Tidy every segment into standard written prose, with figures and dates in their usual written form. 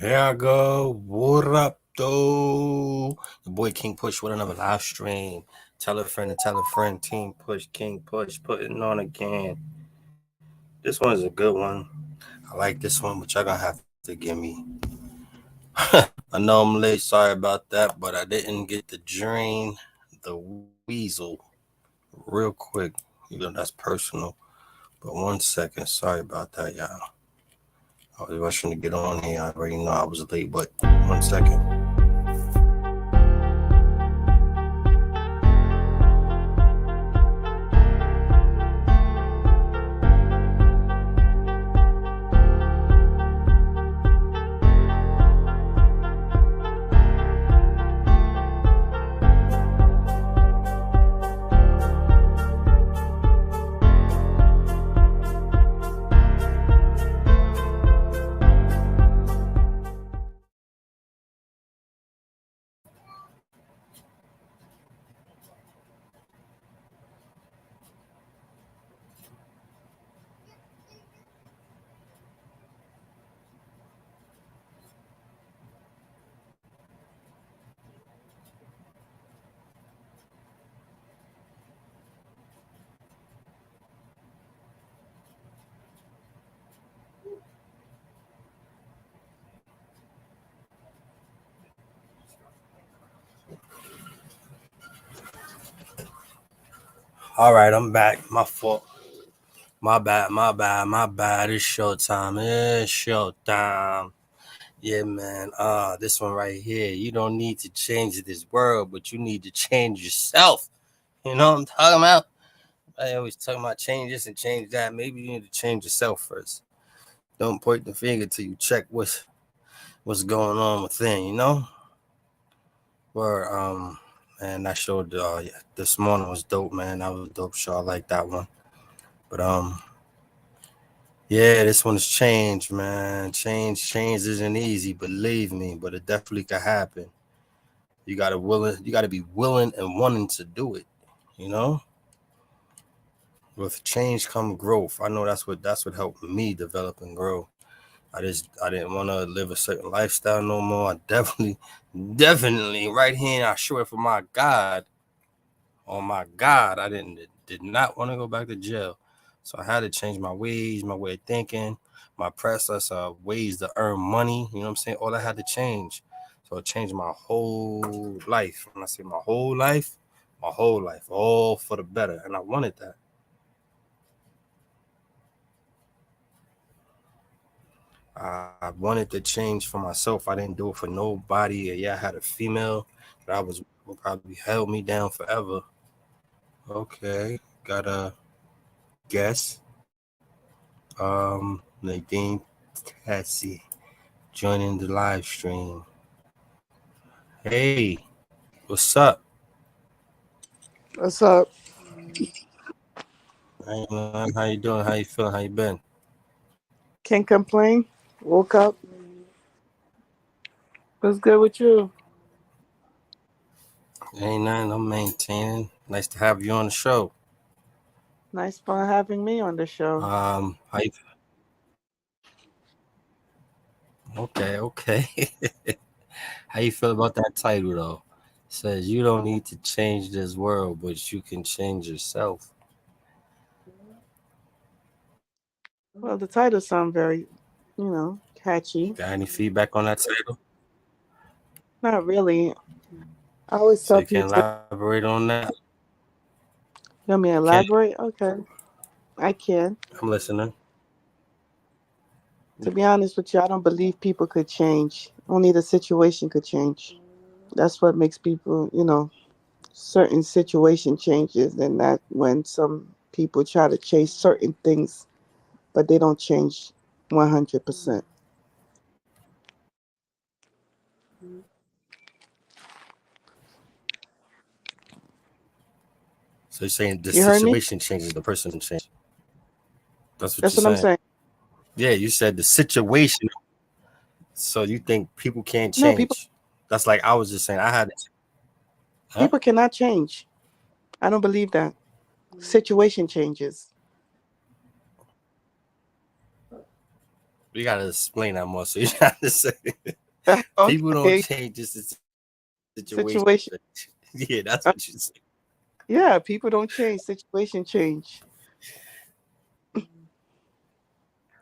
Here I go. What up, though? The boy King Push with another live stream. Tell a friend to tell a friend. Team Push, King Push, putting on again. This one's a good one. I like this one, but y'all gonna have to give me. I know I'm late. Sorry about that, but I didn't get to drain the weasel real quick. That's personal. But 1 second. Sorry about that, y'all. I was rushing to get on here. I already know I was late, but 1 second. All right, I'm back. My fault. My bad. It's showtime. It's showtime. Yeah, man. This one right here. You don't need to change this world, but you need to change yourself. You know what I'm talking about? I always talking about change this and change that. Maybe you need to change yourself first. Don't point the finger till you check what's going on within, you know? Where man, that show yeah, this morning was dope, man. That was a dope show. I like that one. But yeah, this one's change, man. Change isn't easy, believe me, but it definitely can happen. You gotta be willing and wanting to do it, you know? With change come growth. I know that's what helped me develop and grow. I didn't want to live a certain lifestyle no more. I definitely right here, I swear for my God, oh my God, I did not want to go back to jail. So I had to change my ways, my way of thinking, my process of ways to earn money. You know what I'm saying? All I had to change. So it changed my whole life. When I say my whole life, all for the better. And I wanted that. I wanted to change for myself. I didn't do it for nobody. Yeah, I had a female that I was probably held me down forever. Okay, got a guess. Nadine Tassie joining the live stream. Hey, what's up? What's up? Hey man, how you doing? How you feeling? How you been? Can't complain. Woke up. What's good with you? Ain't nothing. I'm maintaining. Nice to have you on the show. Nice fun having me on the show. How you, okay. How you feel about that title though? It says you don't need to change this world, but you can change yourself. Well, the title sounds very, catchy. Got any feedback on that title? Not really. I always So tell you can people, elaborate on that. you want me to Can elaborate? Okay, I can. I'm listening. To be honest with you, I don't believe people could change. Only the situation could change. That's what makes people, certain situation changes, and that when some people try to chase certain things, but they don't change 100%. So you're saying the You heard me? situation changes, the person changes. That's what That's you're what I'm saying. saying. Yeah, you said the situation. So you think people can't No, people change? That's like I was just saying. I had, huh? people cannot change. I don't believe that. Situation changes. We gotta explain that more. So you're trying to say people Okay. don't change just the situation change. Situation. Yeah, that's what you say. Yeah, people don't change. Situation change.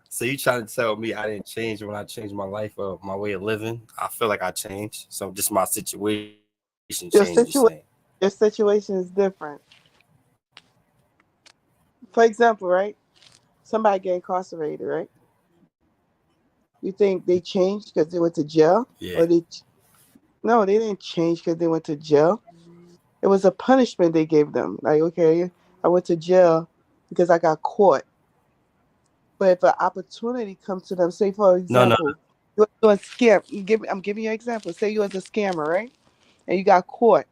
So you trying to tell me I didn't change when I changed my life or my way of living? I feel like I changed. So just my situation changed. You saying? Your situation. Your situation is different. For example, right? Somebody get incarcerated, right? You think they changed because they went to jail, Yeah. or they? No, they didn't change because they went to jail. It was a punishment they gave them. Like, okay, I went to jail because I got caught. But if an opportunity comes to them, say for No, no. example, you're doing scam. I'm giving you an example. Say you was a scammer, right? And you got caught,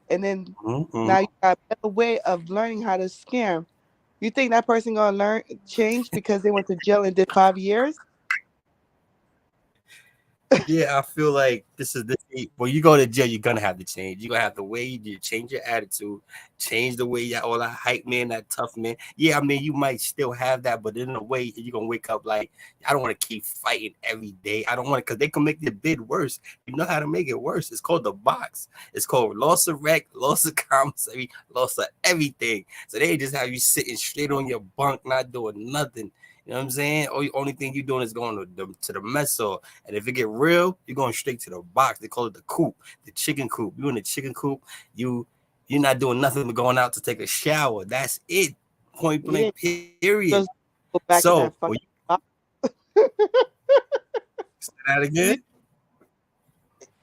and then Mm-hmm. now you got a better way of learning how to scam. You think that person gonna learn change because they went to jail and did 5 years? Yeah, I feel like this is this. When you go to jail, you're gonna have to change. You're gonna have to way you change your attitude, change the way you all that hype man, that tough man. Yeah, I mean you might still have that, but in a way you're gonna wake up like I don't want to keep fighting every day. I don't want to because they can make the bid worse. You know how to make it worse. It's called the box. It's called loss of rec, loss of commissary, loss of everything. So they just have you sitting straight on your bunk, not doing nothing. You know what I'm saying? Only thing you're doing is going to the mess hall. And if it get real, you're going straight to the box. They call it the coop, the chicken coop. You in the chicken coop, you're not doing nothing but going out to take a shower. That's it. Point You blank, didn't period. just go back in So that when you fucking box. say that You, again,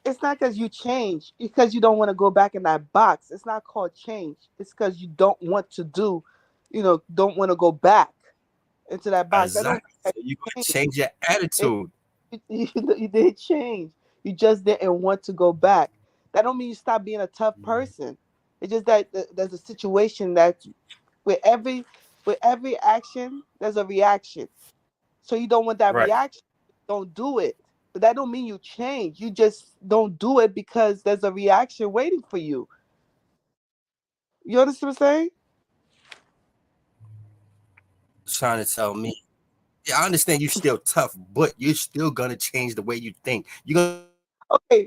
it's not because you change, because you don't want to go back in that box. It's not called change. It's because you don't want to do, don't want to go back into that box. I don't exactly. mean that So you're you gonna change. change your It, attitude. you didn't change. You just didn't want to go back. That don't mean you stop being a tough person. It's just that there's a situation that with every with every action there's a reaction. So you don't want that Right. reaction. Don't do it. But that don't mean you change. You just don't do it because there's a reaction waiting for you. You understand what I'm saying? Trying to tell me. Yeah, I understand you're still tough, but you're still gonna change the way you think. You're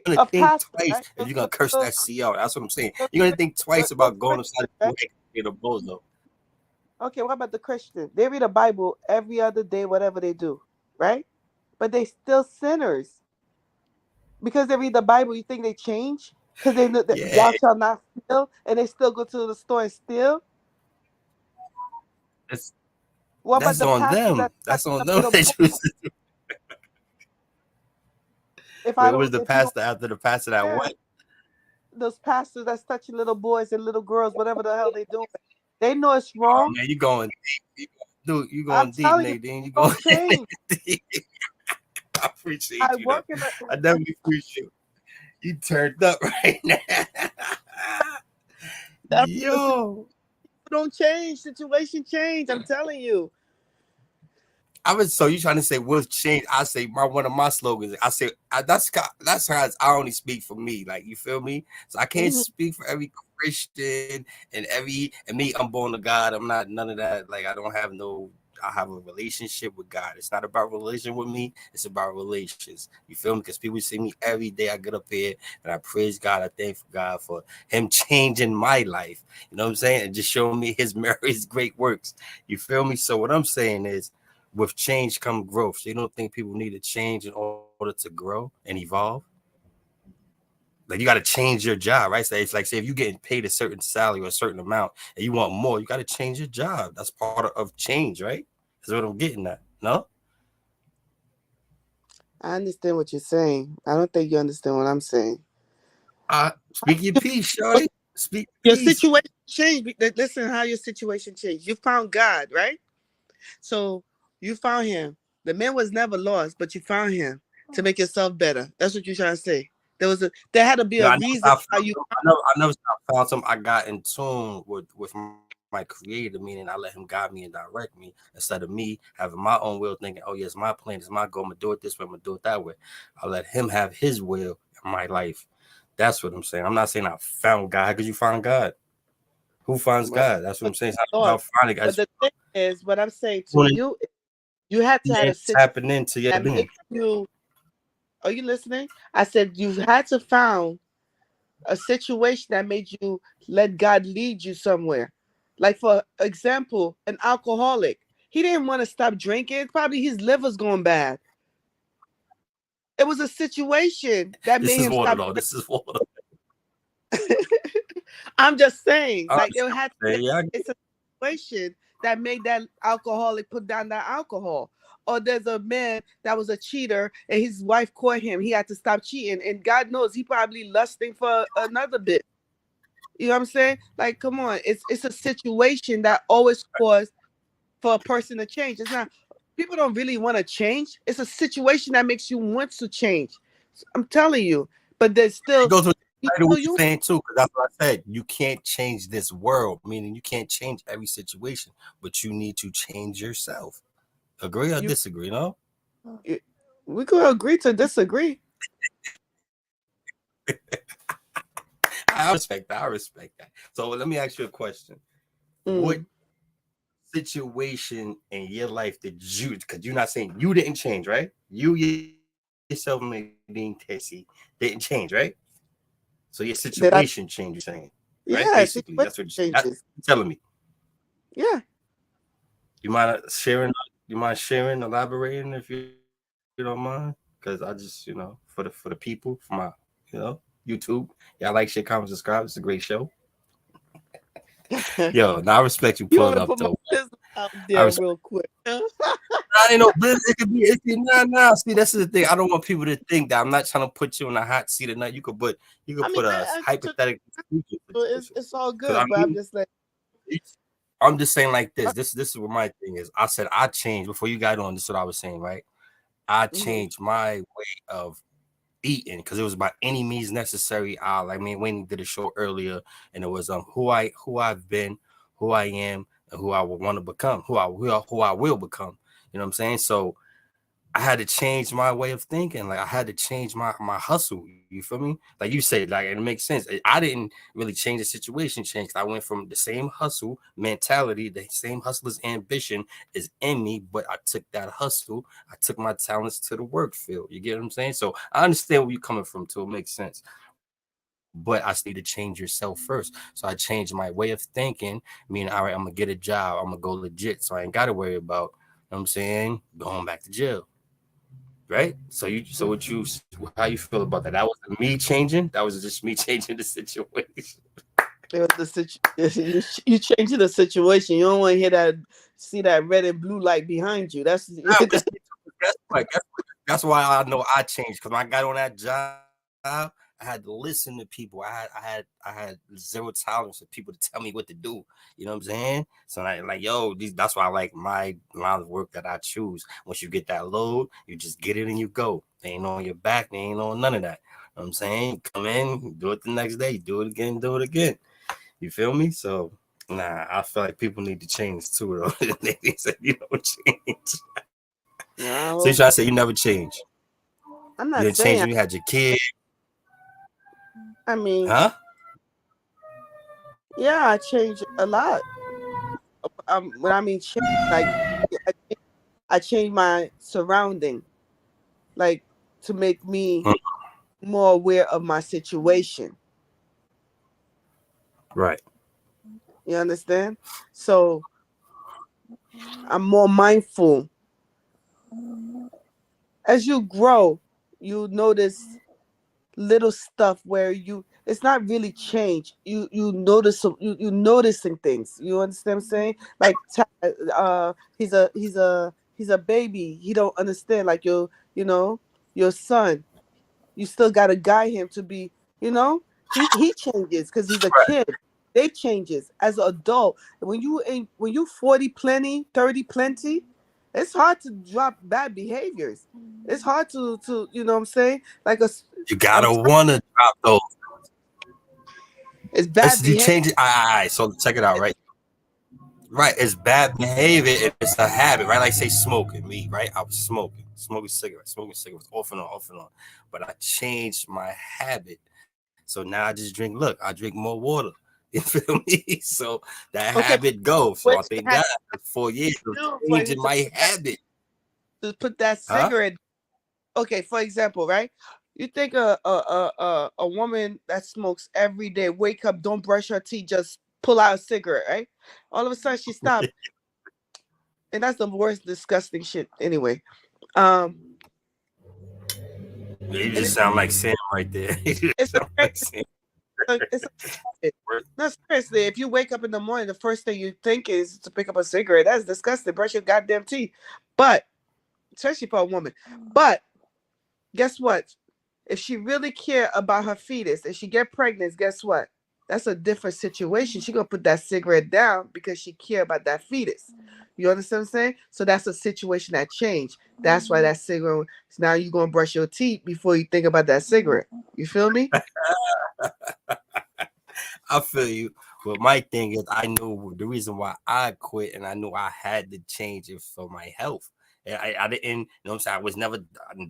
gonna think twice Okay, if you're a gonna curse pastor, that right? CO. That's what I'm saying. You're gonna think twice about Those, going upside the Christians, in a right? bozo. Okay, what about the Christian? They read the Bible every other day, whatever they do, right? But they still sinners because they read the Bible. You think they change because they know that Yeah, thou shalt not steal, and they still go to the store and steal? that's What about that's the on pastors them. that touch That's on them them. little They boys? choose to- If Wait, I was don't, the if you don't, pastor after the pastor that yeah, what? those pastors that's touching little boys and little girls, whatever the hell they doing, they know it's Oh wrong. man, you going deep. Dude, you I'm going deep, telling you, Nadine. You going don't change. deep. I appreciate I you though. work in a I definitely appreciate you. You turned up right now. that's the situation. Yo. Don't change. Situation change. I'm telling you. I was so you trying to say what's changed? I say my one of my slogans. I say that's how I only speak for me. Like you feel me? So I can't Mhm. speak for every Christian and me. I'm born of God. I'm not none of that. Like I don't have no. I have a relationship with God. It's not about religion with me. It's about relations. You feel me? Because people see me every day. I get up here and I praise God. I thank God for Him changing my life. You know what I'm saying? And just showing me His His great works. You feel me? So what I'm saying is with change come growth. So you don't think people need to change in order to grow and evolve? Like you got to change your job, right? So it's like say if you're getting paid a certain salary or a certain amount and you want more, you got to change your job. That's part of change, right? That's what I'm getting at. No, I understand what you're saying. I don't think you understand what I'm saying. speak your piece, shorty. Speak Your peace. situation changed. Listen, how your situation changed. You found God, right? So you found Him. The man was never lost, but you found Him to make yourself better. That's what you're trying to say. There had to be No, a I never reason stopped. how you. I never stopped found some. I got in tune with my creator, meaning I let him guide me and direct me instead of me having my own will, thinking, "Oh, yes, my plan is my goal. I'm gonna do it this way. I'm gonna do it that way." I let him have his will in my life. That's what I'm saying. I'm not saying I found God because you found God. Who finds Well, God? That's what I'm saying. It's not Lord. about finding God. But It's the thing is, what I'm saying to about you You had to You have a ain't situation tapping into your that being. makes you. Are you listening? I said you had to found a situation that made you let God lead you somewhere. Like for example, an alcoholic. He didn't want to stop drinking. Probably his liver's going bad. It was a situation that This made is him water stop though. This is water. drinking. I'm just saying, I like it understand. had. Yeah, It's a situation that made that alcoholic put down that alcohol. Or there's a man that was a cheater and his wife caught him. He had to stop cheating, and God knows he probably lusting for another bit. You know what I'm saying? Like, come on, it's a situation that always cause for a person to change. It's not people don't really want to change. It's a situation that makes you want to change. I'm telling you, but there's it still goes with you exactly know what you're you saying too, because that's what I said. You can't change this world, meaning you can't change every situation, but you need to change yourself. Agree or you, disagree? No. you we could agree to disagree. I respect that. I respect that. So let me ask you a question. What Mm. situation in your life did you, because you're not saying you didn't change, right? You yourself, Nadine Tessie, didn't change, right? So your situation That I changed, you're saying, right? yeah, Basically, that's situation what you're changes. telling me. Yeah. You mind sharing? You mind sharing, elaborating if you don't mind? Because I just, for the people, for my, YouTube, y'all like, share, comment, subscribe. It's a great show. Yo, now I respect you You pulling want to up put my though. business out I there respect. real quick. I ain't no business. It could be. It could, nah. See, that's the thing. I don't want people to think that I'm not trying to put you on a hot seat or not. You I could mean, put a I took hypothetical speaking situation. it's all Because I good, but I'm mean, just like I'm just saying like this. This is what my thing is. I said I changed before you got on. This is what I was saying, right? I mhm. changed my way of eating because it was by any means necessary. Like me and Wayne did a show earlier, and it was who I've been, who I am, and who I will want to become, who I will become. You know what I'm saying? So I had to change my way of thinking. Like I had to change my hustle. You feel me? Like you said, like it makes sense. I didn't really change the situation. Change. I went from the same hustle mentality, the same hustler's ambition is in me, but I took that hustle. I took my talents to the work field. You get what I'm saying? So I understand where you're coming from. Too, it makes sense. But I still need to change yourself first. So I changed my way of thinking. Meaning, all right, I'm gonna get a job. I'm gonna go legit. So I ain't gotta worry about. You know what I'm saying, going back to jail, right? So how you feel about that? That wasn't me changing. That was just me changing the situation. It was the you changing the situation. You don't want to hear that, see that red and blue light behind you. That's I'm just that's why I know I changed because when I got on that job, I had to listen to people. I had zero tolerance for people to tell me what to do. You know what I'm saying? So like yo, that's why I like my line of work that I choose. Once you get that load, you just get it and you go. They ain't on your back. They ain't on none of that. You know what I'm saying? Come in, do it the next day, do it again, do it again. You feel me? So nah, I feel like people need to change too though. They said you don't change. So you trying to say no. you never change? I'm You not didn't change when saying. you had your kid, I mean, huh? yeah, I changed a lot. When I mean change, like I, I changed my surrounding, like to make me more aware of my situation. Right. You understand? So I'm more mindful. As you grow, you notice little stuff where you it's not really change. You notice you noticing things. You understand what I'm saying? Like he's a baby. He don't understand. Like your son. You still gotta guide him to be. He changes because he's a Right. kid. They changes as an adult. When you 40 plenty, 30 plenty, it's hard to drop bad behaviors. It's hard to what I'm saying, like You I'm gotta telling wanna drop those. it's bad You behavior. change it. All right. So check it out. Right. Right. It's bad behavior if it's a habit. Right. Like say smoking. Me. Right. I was smoking cigarettes, off and on, off and on. But I changed my habit. So now I just drink. Look, I drink more water. You feel me? So that Okay, habit goes. So I which thank had God for 4 years of to do for changing you to my habit. to put that Huh? cigarette. Okay, for example, right? You think a woman that smokes every day, wake up, don't brush her teeth, just pull out a cigarette, right? All of a sudden she stopped, and that's the worst, disgusting shit. Anyway, um, You and just sound like Sam right there. You it's just a sound crazy, like Sam. it's a habit. No, seriously, if you wake up in the morning, the first thing you think is to pick up a cigarette. That's disgusting. Brush your goddamn teeth. But especially for a woman. But guess what? If she really care about her fetus and she get pregnant, guess what? That's a different situation. She gonna put that cigarette down because she care about that fetus. You understand what I'm saying? So that's a situation that changed. That's why that cigarette. Now you gonna brush your teeth before you think about that cigarette. You feel me? I feel you. But my thing is, I knew the reason why I quit, and I knew I had to change it for my health. And I didn't, you know what I'm saying? I was never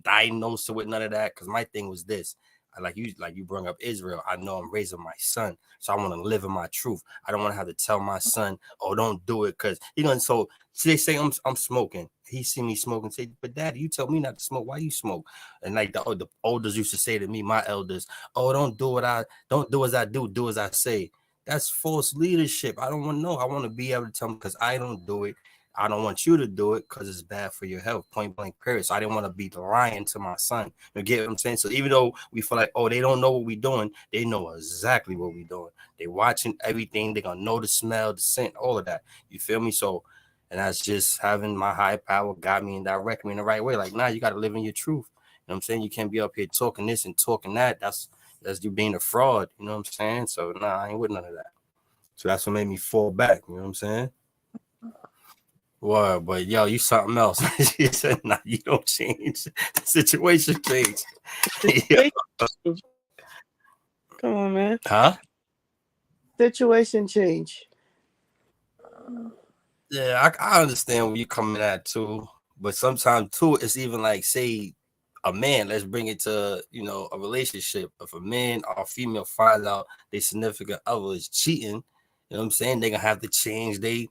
diagnosed with none of that because my thing was this. Like you bring up Israel. I know I'm raising my son, so I want to live in my truth. I don't want to have to tell my son, "Oh, don't do it," because he gonna. So they say I'm smoking. He see me smoking, say, "But Daddy, you tell me not to smoke. Why you smoke?" And like the elders used to say to me, my elders, "Oh, don't do as I do, do as I say." That's false leadership. I don't want to know. I want to be able to tell them because I don't do it. I don't want you to do it because it's bad for your health. Point blank, period. So I didn't want to be lying to my son. You get what I'm saying? So even though we feel like, oh, they don't know what we're doing, they know exactly what we're doing. They watching everything. They're gonna know the smell, the scent, all of that. You feel me? So, and that's just having my high power guide me and direct me in the right way. Like, nah, you got to live in your truth. You know what I'm saying? You can't be up here talking this and talking that. That's you being a fraud. You know what I'm saying? So nah, I ain't with none of that. So that's what made me fall back. You know what I'm saying? Well, but yo, you something else. You said, nah, you don't change. The situation changed. Yeah. Situation change. Come on, man. Huh? Situation change. Yeah, I understand where you're coming at too. But sometimes too, it's even like say a man, let's bring it to, a relationship. If a man or a female finds out their significant other is cheating, you know what I'm saying? They're gonna have to change their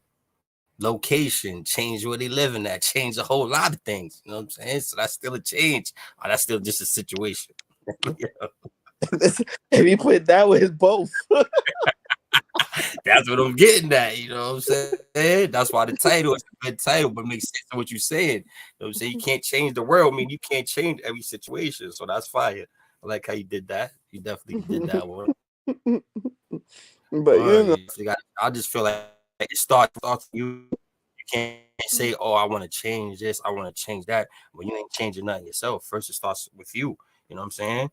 location, change where they living at, change a whole lot of things. You know what I'm saying? So that's still a change. Or that's still just a situation. Yeah. If you put it that way, it's both. That's what I'm getting at. You know what I'm saying? That's why the title is a good title, but makes sense to what you're saying. You know what I'm saying? You can't change the world. I mean, you can't change every situation. So that's fire. I like how you did that. You definitely did that one. But Well, you know, you definitely got. I just feel like it starts with you. You can't say, "Oh, I want to change this. I want to change that," when you ain't changing nothing yourself. First, it starts with you. You know what I'm saying?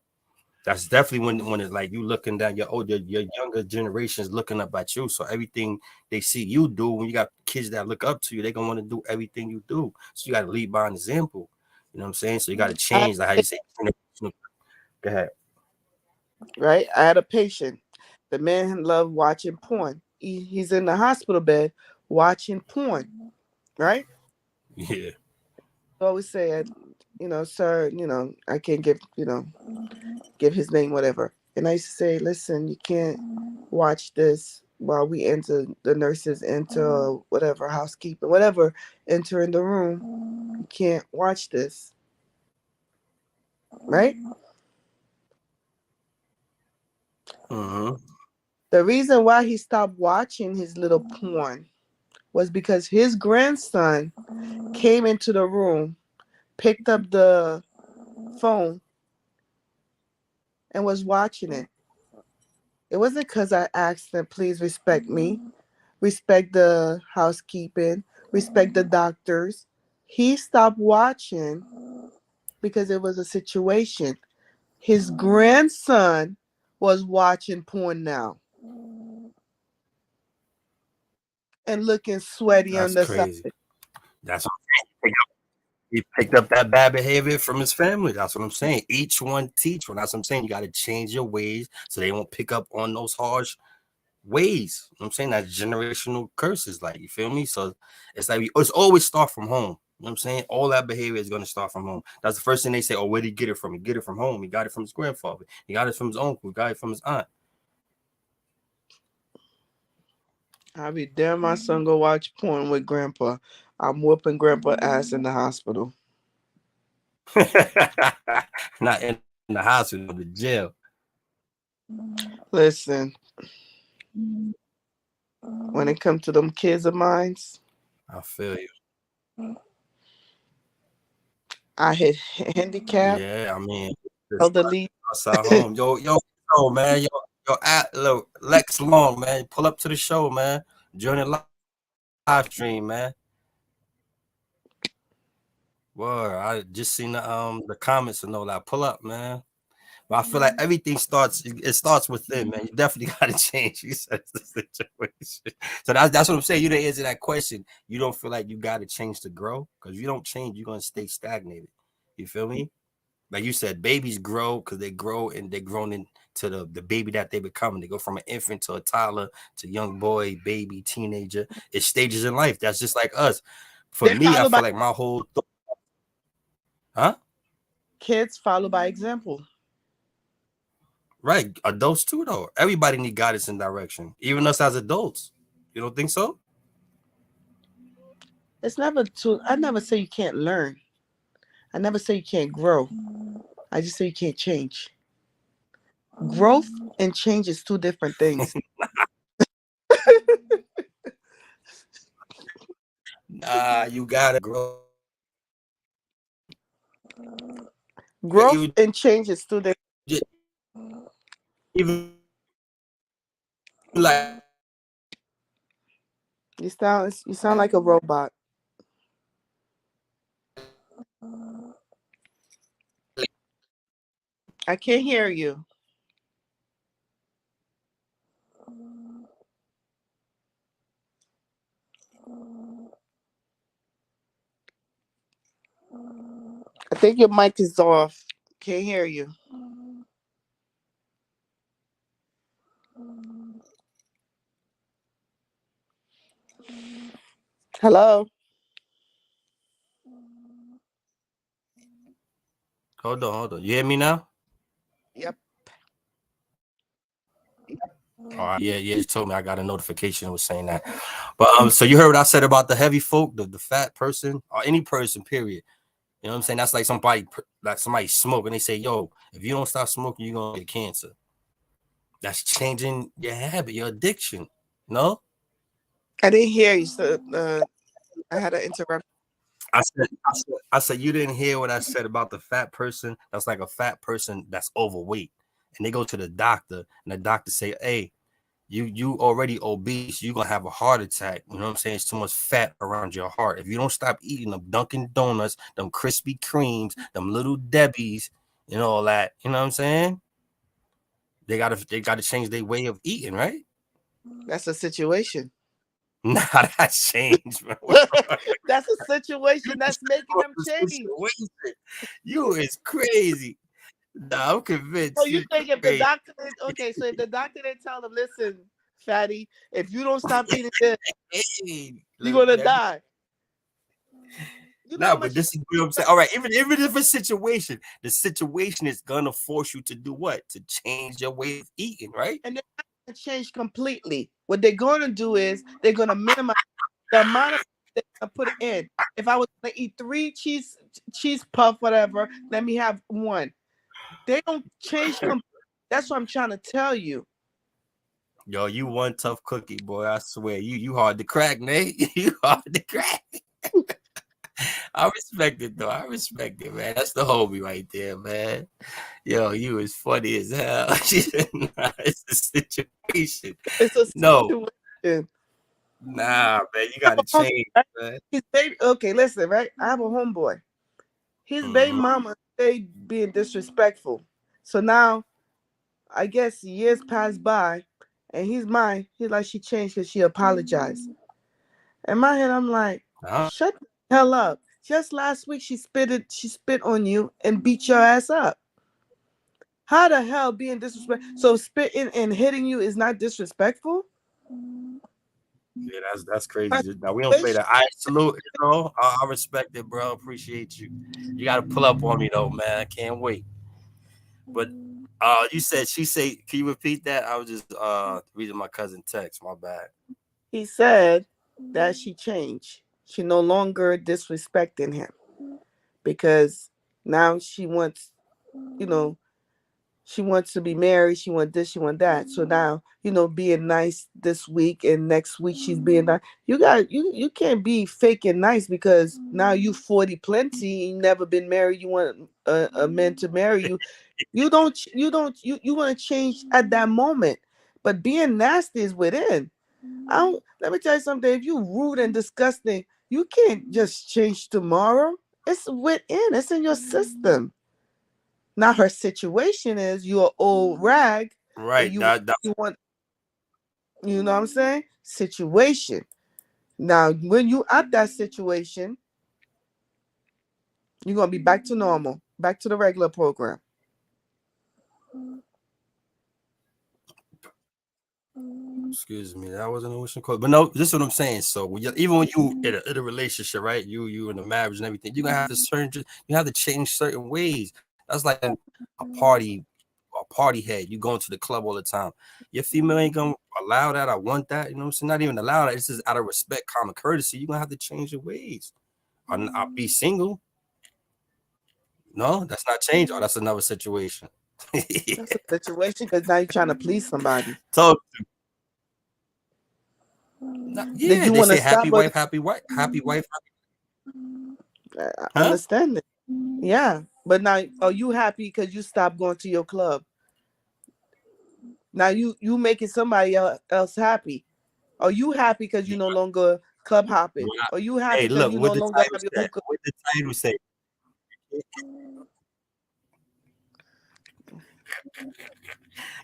That's definitely when it's like you looking down your younger generations looking up at you. So everything they see you do, when you got kids that look up to you, they're gonna want to do everything you do. So you got to lead by an example. You know what I'm saying? So you got to I change, like how you say. Go ahead. right, I had a patient. The man loved watching porn. He's in the hospital bed watching porn. Right. Yeah. I always said, sir, I can't give his name, whatever. And I used to say, listen, you can't watch this while we enter, the nurses enter, whatever, housekeeper, whatever, enter in the room. You can't watch this, right? Mm-hmm. The reason why he stopped watching his little porn was because his grandson came into the room, picked up the phone, and was watching it. It wasn't because I asked him, please respect me, respect the housekeeping, respect the doctors. He stopped watching because it was a situation. His grandson was watching porn now and looking sweaty on That's the side. crazy. That's what he picked up that bad behavior from his family. That's what I'm saying. Each one teach one. That's what I'm saying. You got to change your ways so they won't pick up on those harsh ways. You know what I'm saying? That's generational curses. Like, you feel me? So it's like it's always start from home. You know what I'm saying? All that behavior is going to start from home. That's the first thing they say. Oh, where did he get it from? He get it from home. He got it from his grandfather. He got it from his uncle. He got it from his aunt. I'll be damn my son go watch porn with grandpa. I'm whooping grandpa ass in the hospital. Not in the hospital, but the jail. Listen, when it comes to them kids of mine, I feel you. I hit handicap, Yeah, I mean, just elderly. outside home. Yo, man, look, Lex Long, man, pull up to the show, man. Join the live stream, man. Word, I just seen the comments and all that. Pull up, man. But I feel like everything starts within, man. You definitely gotta change. You said the situation. So that's what I'm saying. You didn't answer that question. You don't feel like you gotta change to grow? Because if you don't change, you're gonna stay stagnated. You feel me? Like you said, babies grow because they grow and they're grown into the baby that they become. They go from an infant to a toddler to young boy, baby, teenager. It's stages in life. That's just like us. For They me, I follow by feel like my whole huh? kids follow by example. Right. Adults too though. Everybody need guidance and direction. Even us as adults. You don't think so? It's never too. I never say you can't learn. I never say you can't grow. I just say you can't change. Growth and change is two different things. Nah, you gotta grow. Growth Even and change is two different. even like You sound like a robot. I can't hear you. I think your mic is off. Can't hear you. Hello. hold on. You hear me now? Yep. All right, yeah, you told me I got a notification that was saying that. But so you heard what I said about the heavy folk, the fat person, or any person, period. You know what I'm saying? That's like somebody smoke and they say, yo, if you don't stop smoking, you're gonna get cancer. That's changing your habit, your addiction. No? I didn't hear you, so I had to interrupt. I said you didn't hear what I said about the fat person. That's like a fat person that's overweight. And they go to the doctor and the doctor say, hey, you already obese, you're gonna have a heart attack. You know what I'm saying? It's too much fat around your heart. If you don't stop eating them Dunkin' Donuts, them Krispy Kremes, them little Debbie's, and all that, you know what I'm saying? They gotta change their way of eating, right? That's a situation. Nah, that's changed, man. That's a You situation that's just making said them the change. situation. You is crazy. Nah, I'm So convinced you you think if the crazy. doctor okay, so if the doctor didn't tell them, listen, fatty, if you don't stop eating this, Hey, you're look, gonna let me. die. You know No, how but much this is what I'm saying. All right, even if a situation, the situation is gonna force you to do what? To change your way of eating, right? and they're not gonna change completely. What they're gonna do is they're gonna minimize the amount of they're gonna put it in. If I was gonna eat three cheese puff, whatever, let me have one. They don't change that's what I'm trying to tell you. Yo, you one tough cookie, boy. I swear, you hard to crack, Nate. You hard to crack. I respect it though. I respect it, man. That's the homie right there, man. Yo, you is funny as hell. Nah, it's the situation. It's a No, situation. nah, man. You gotta Homeboy, change, right? man. His baby, okay, listen, right? I have a homeboy. His baby Mm-hmm. mama stayed being disrespectful. So now, I guess years passed by, and he's mine. He's like, she changed because she apologized. In my head, I'm like, Uh-huh. shut the hell up. Just last week, she spit on you and beat your ass up. How the hell being disrespectful? So spitting and hitting you is not disrespectful? Yeah, that's crazy. My Now we don't play situation- that. I salute, I respect it, bro. Appreciate you. You gotta pull up on me though, man. I can't wait. But you said she say, can you repeat that? I was just reading my cousin text. My bad. He said that she changed. She no longer disrespecting him because Now she wants, you know, she wants to be married. She want this. She want that. So now, being nice this week and next week she's being nice. You can't be fake and nice because now you 40 plenty. You never been married. You want a man to marry you. You want to change at that moment. But being nasty is within. I don't. Let me tell you something. If you rude and disgusting, you can't just change tomorrow. It's within. It's in your system. Now her situation is you're an old rag and Right. That you want, you know what I'm saying? Situation. Now when you at that situation, you're gonna be back to normal, back to the regular program. excuse me, that wasn't an ocean code. But no, this is what I'm saying. So even when you in a relationship, right? You in a marriage and everything, you're gonna have to you have to change certain ways. That's like party a party head. You going to the club all the time. Your female ain't gonna allow that. I want that. You know what I'm saying? Not even allow that. It's just out of respect, common courtesy. You're gonna have to change your ways. I'll be single. No, that's not change. Oh, that's another situation. That's a situation because now you're trying to please somebody. So Did yeah, you they want to say stop happy or wife, happy wife, happy wife, I huh? understand it? Yeah. But now are you happy because you stopped going to your club? Now you making somebody else happy. Are you happy because you no longer club hopping? Are you happy Hey, because look you what no the longer title have your said. hookah? What the title say?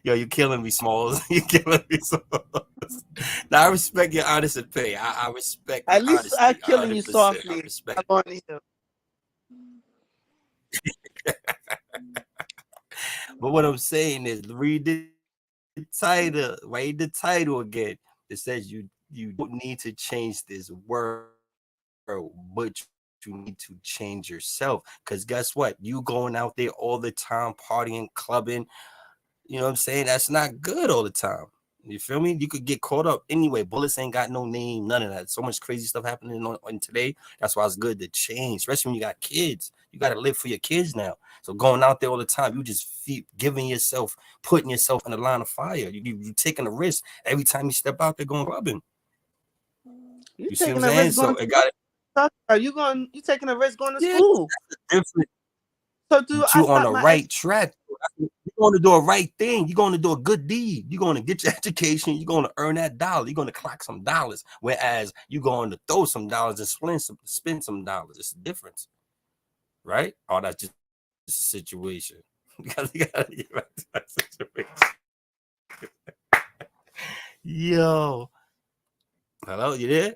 Yo, you killing me, Smalls. You killing me, Smalls. Now I respect your honest opinion. I respect your At least I'm honesty. killing you 100%. I softly. respect I'm on the hill. it. But what I'm saying is, read the title. Read the title again. It says you don't need to change this world, but you need to change yourself. Because guess what? You going out there all the time, partying, clubbing. You know what I'm saying? That's not good all the time. You feel me? You could get caught up anyway. Bullets ain't got no name, none of that. So much crazy stuff happening on today. That's why it's good to change, especially when you got kids. You got to live for your kids now. So going out there all the time, you just giving yourself, putting yourself in the line of fire. You taking a risk every time you step out there going clubbing. You You see what I'm taking a saying? risk So going to it club? got Are you going? You taking a risk going to yeah, school? different. So do But I you on stop the my right track. You're going to do a right thing. You're going to do a good deed. You're going to get your education. You're going to earn that dollar. You're going to clock some dollars. Whereas you're going to throw some dollars and spend some dollars. It's a difference, right? Oh, that's just a situation. You gotta get back to that situation. Yo, hello, you there?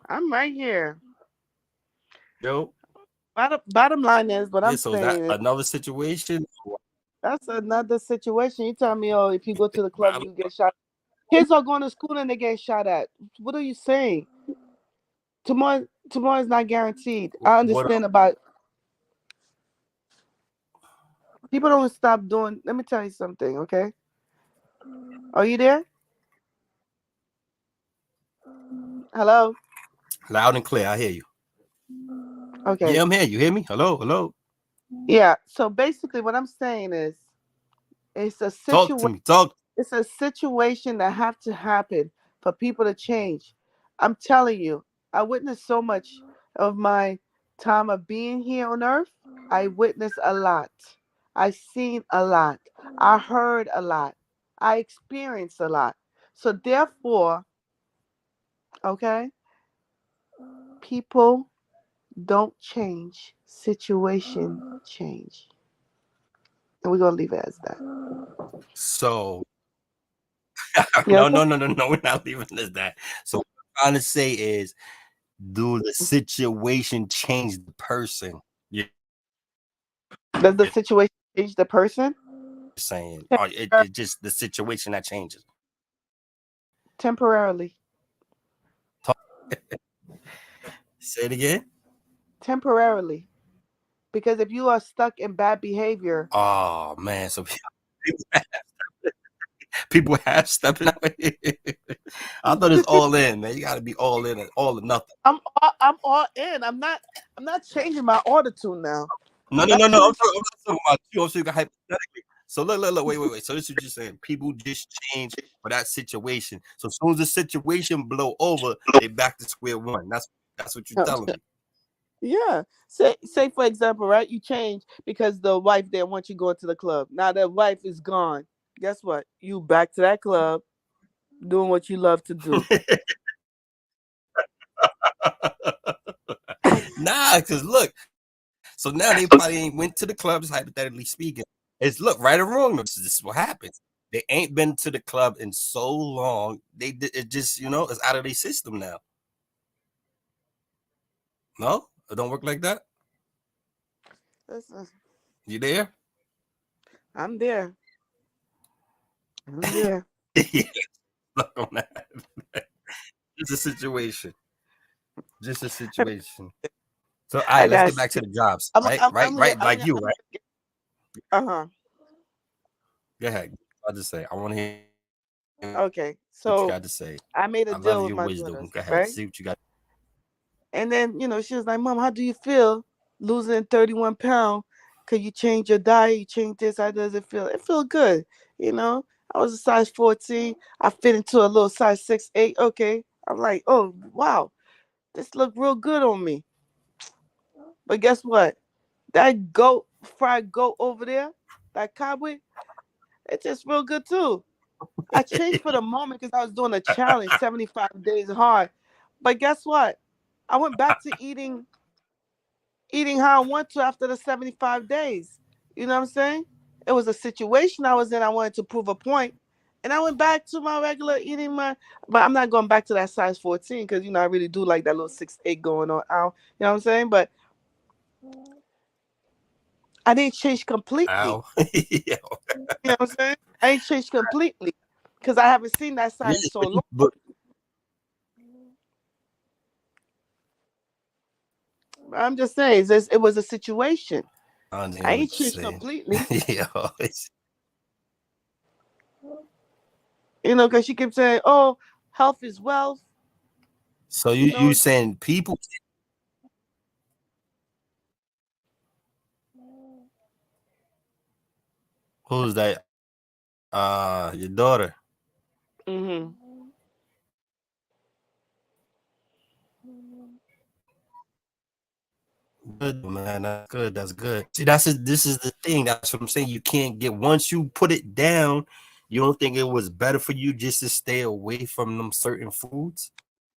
I'm right here. Yo, Bottom line is, what yeah. I'm So is that saying is, another situation? that's another situation. You tell me, oh, if you go to the club, you get shot. Kids are going to school and they get shot at. What are you saying? Tomorrow is not guaranteed. I What? understand about people don't stop doing. Let me tell you something, okay? Are you there? Hello? Loud and clear. I hear you. Okay. Yeah, I'm here. You hear me? Hello, hello. Yeah. So basically what I'm saying is it's a Talk to situation me. Talk. it's a situation that have to happen for people to change. I'm telling you, I witnessed so much of my time of being here on earth. I witnessed a lot. I seen a lot. I heard a lot. I experienced a lot. So therefore, okay, people don't change, situation change. And we're gonna leave it as that. So Yeah, no, okay? no, no, no, no. We're not leaving this that. So what I'm trying to say is, do the situation change the person? You're Does the situation change the person? saying, or it just the situation that changes. Temporarily. Talk, say it again. Temporarily. Because if you are stuck in bad behavior, Oh man, so people have stepping out. I thought it's all in, man. You got to be all in and all or nothing. I'm all in. I'm not changing my attitude now. That's No. what I'm talking about you. I'm saying hypothetically. So look, wait. So this is just saying people just change for that situation. So as soon as the situation blow over, they back to square one. That's what you're telling me. yeah. Say for example, right? You change because the wife didn't want you going to the club. Now that wife is gone. Guess what? You back to that club doing what you love to do. Nah, because look, so now they probably ain't went to the club, just hypothetically speaking. It's look, right or wrong, this is what happens. They ain't been to the club in so long. It just, it's out of their system now. No? It don't work like that? Listen, You there? I'm there. I'm there. Yeah, stuck on that. Just a situation. Just a situation. So, all I right, let's got. get back to the jobs. I'm here. Like you, right? Uh huh. Go ahead. I'll just say, I want to hear what you got to say. Okay. I love So your wisdom. I Go made a ahead. deal with See my what you got. daughters, right? To And then, she was like, Mom, how do you feel losing 31 pounds? Could you change your diet? You change this. How does it feel? It feel good. You know, I was a size 14. I fit into a little size 6'8". Okay. I'm like, oh, wow. This look real good on me. But guess what? That goat, fried goat over there, that cowboy, it tastes real good too. I changed for the moment because I was doing a challenge, 75 days hard. But guess what? I went back to eating how I want to after the 75 days. You know what I'm saying? It was a situation I was in. I wanted to prove a point. And I went back to my regular eating but I'm not going back to that size 14 because, I really do like that little 6'8" going on out. You know what I'm saying? But I didn't change completely. Ow. Yeah. You know what I'm saying? I ain't changed completely because I haven't seen that Yeah, size in so long. but I'm just saying, it was a situation. I I understand ain't what you're changed saying. completely. Yeah. Because she kept saying, "Oh, health is wealth." So You you know, saying people, who's that? Your daughter. hmm Good, man. That's good. That's good. See, this is the thing. That's what I'm saying. You can't get once you put it down. You don't think it was better for you just to stay away from them certain foods?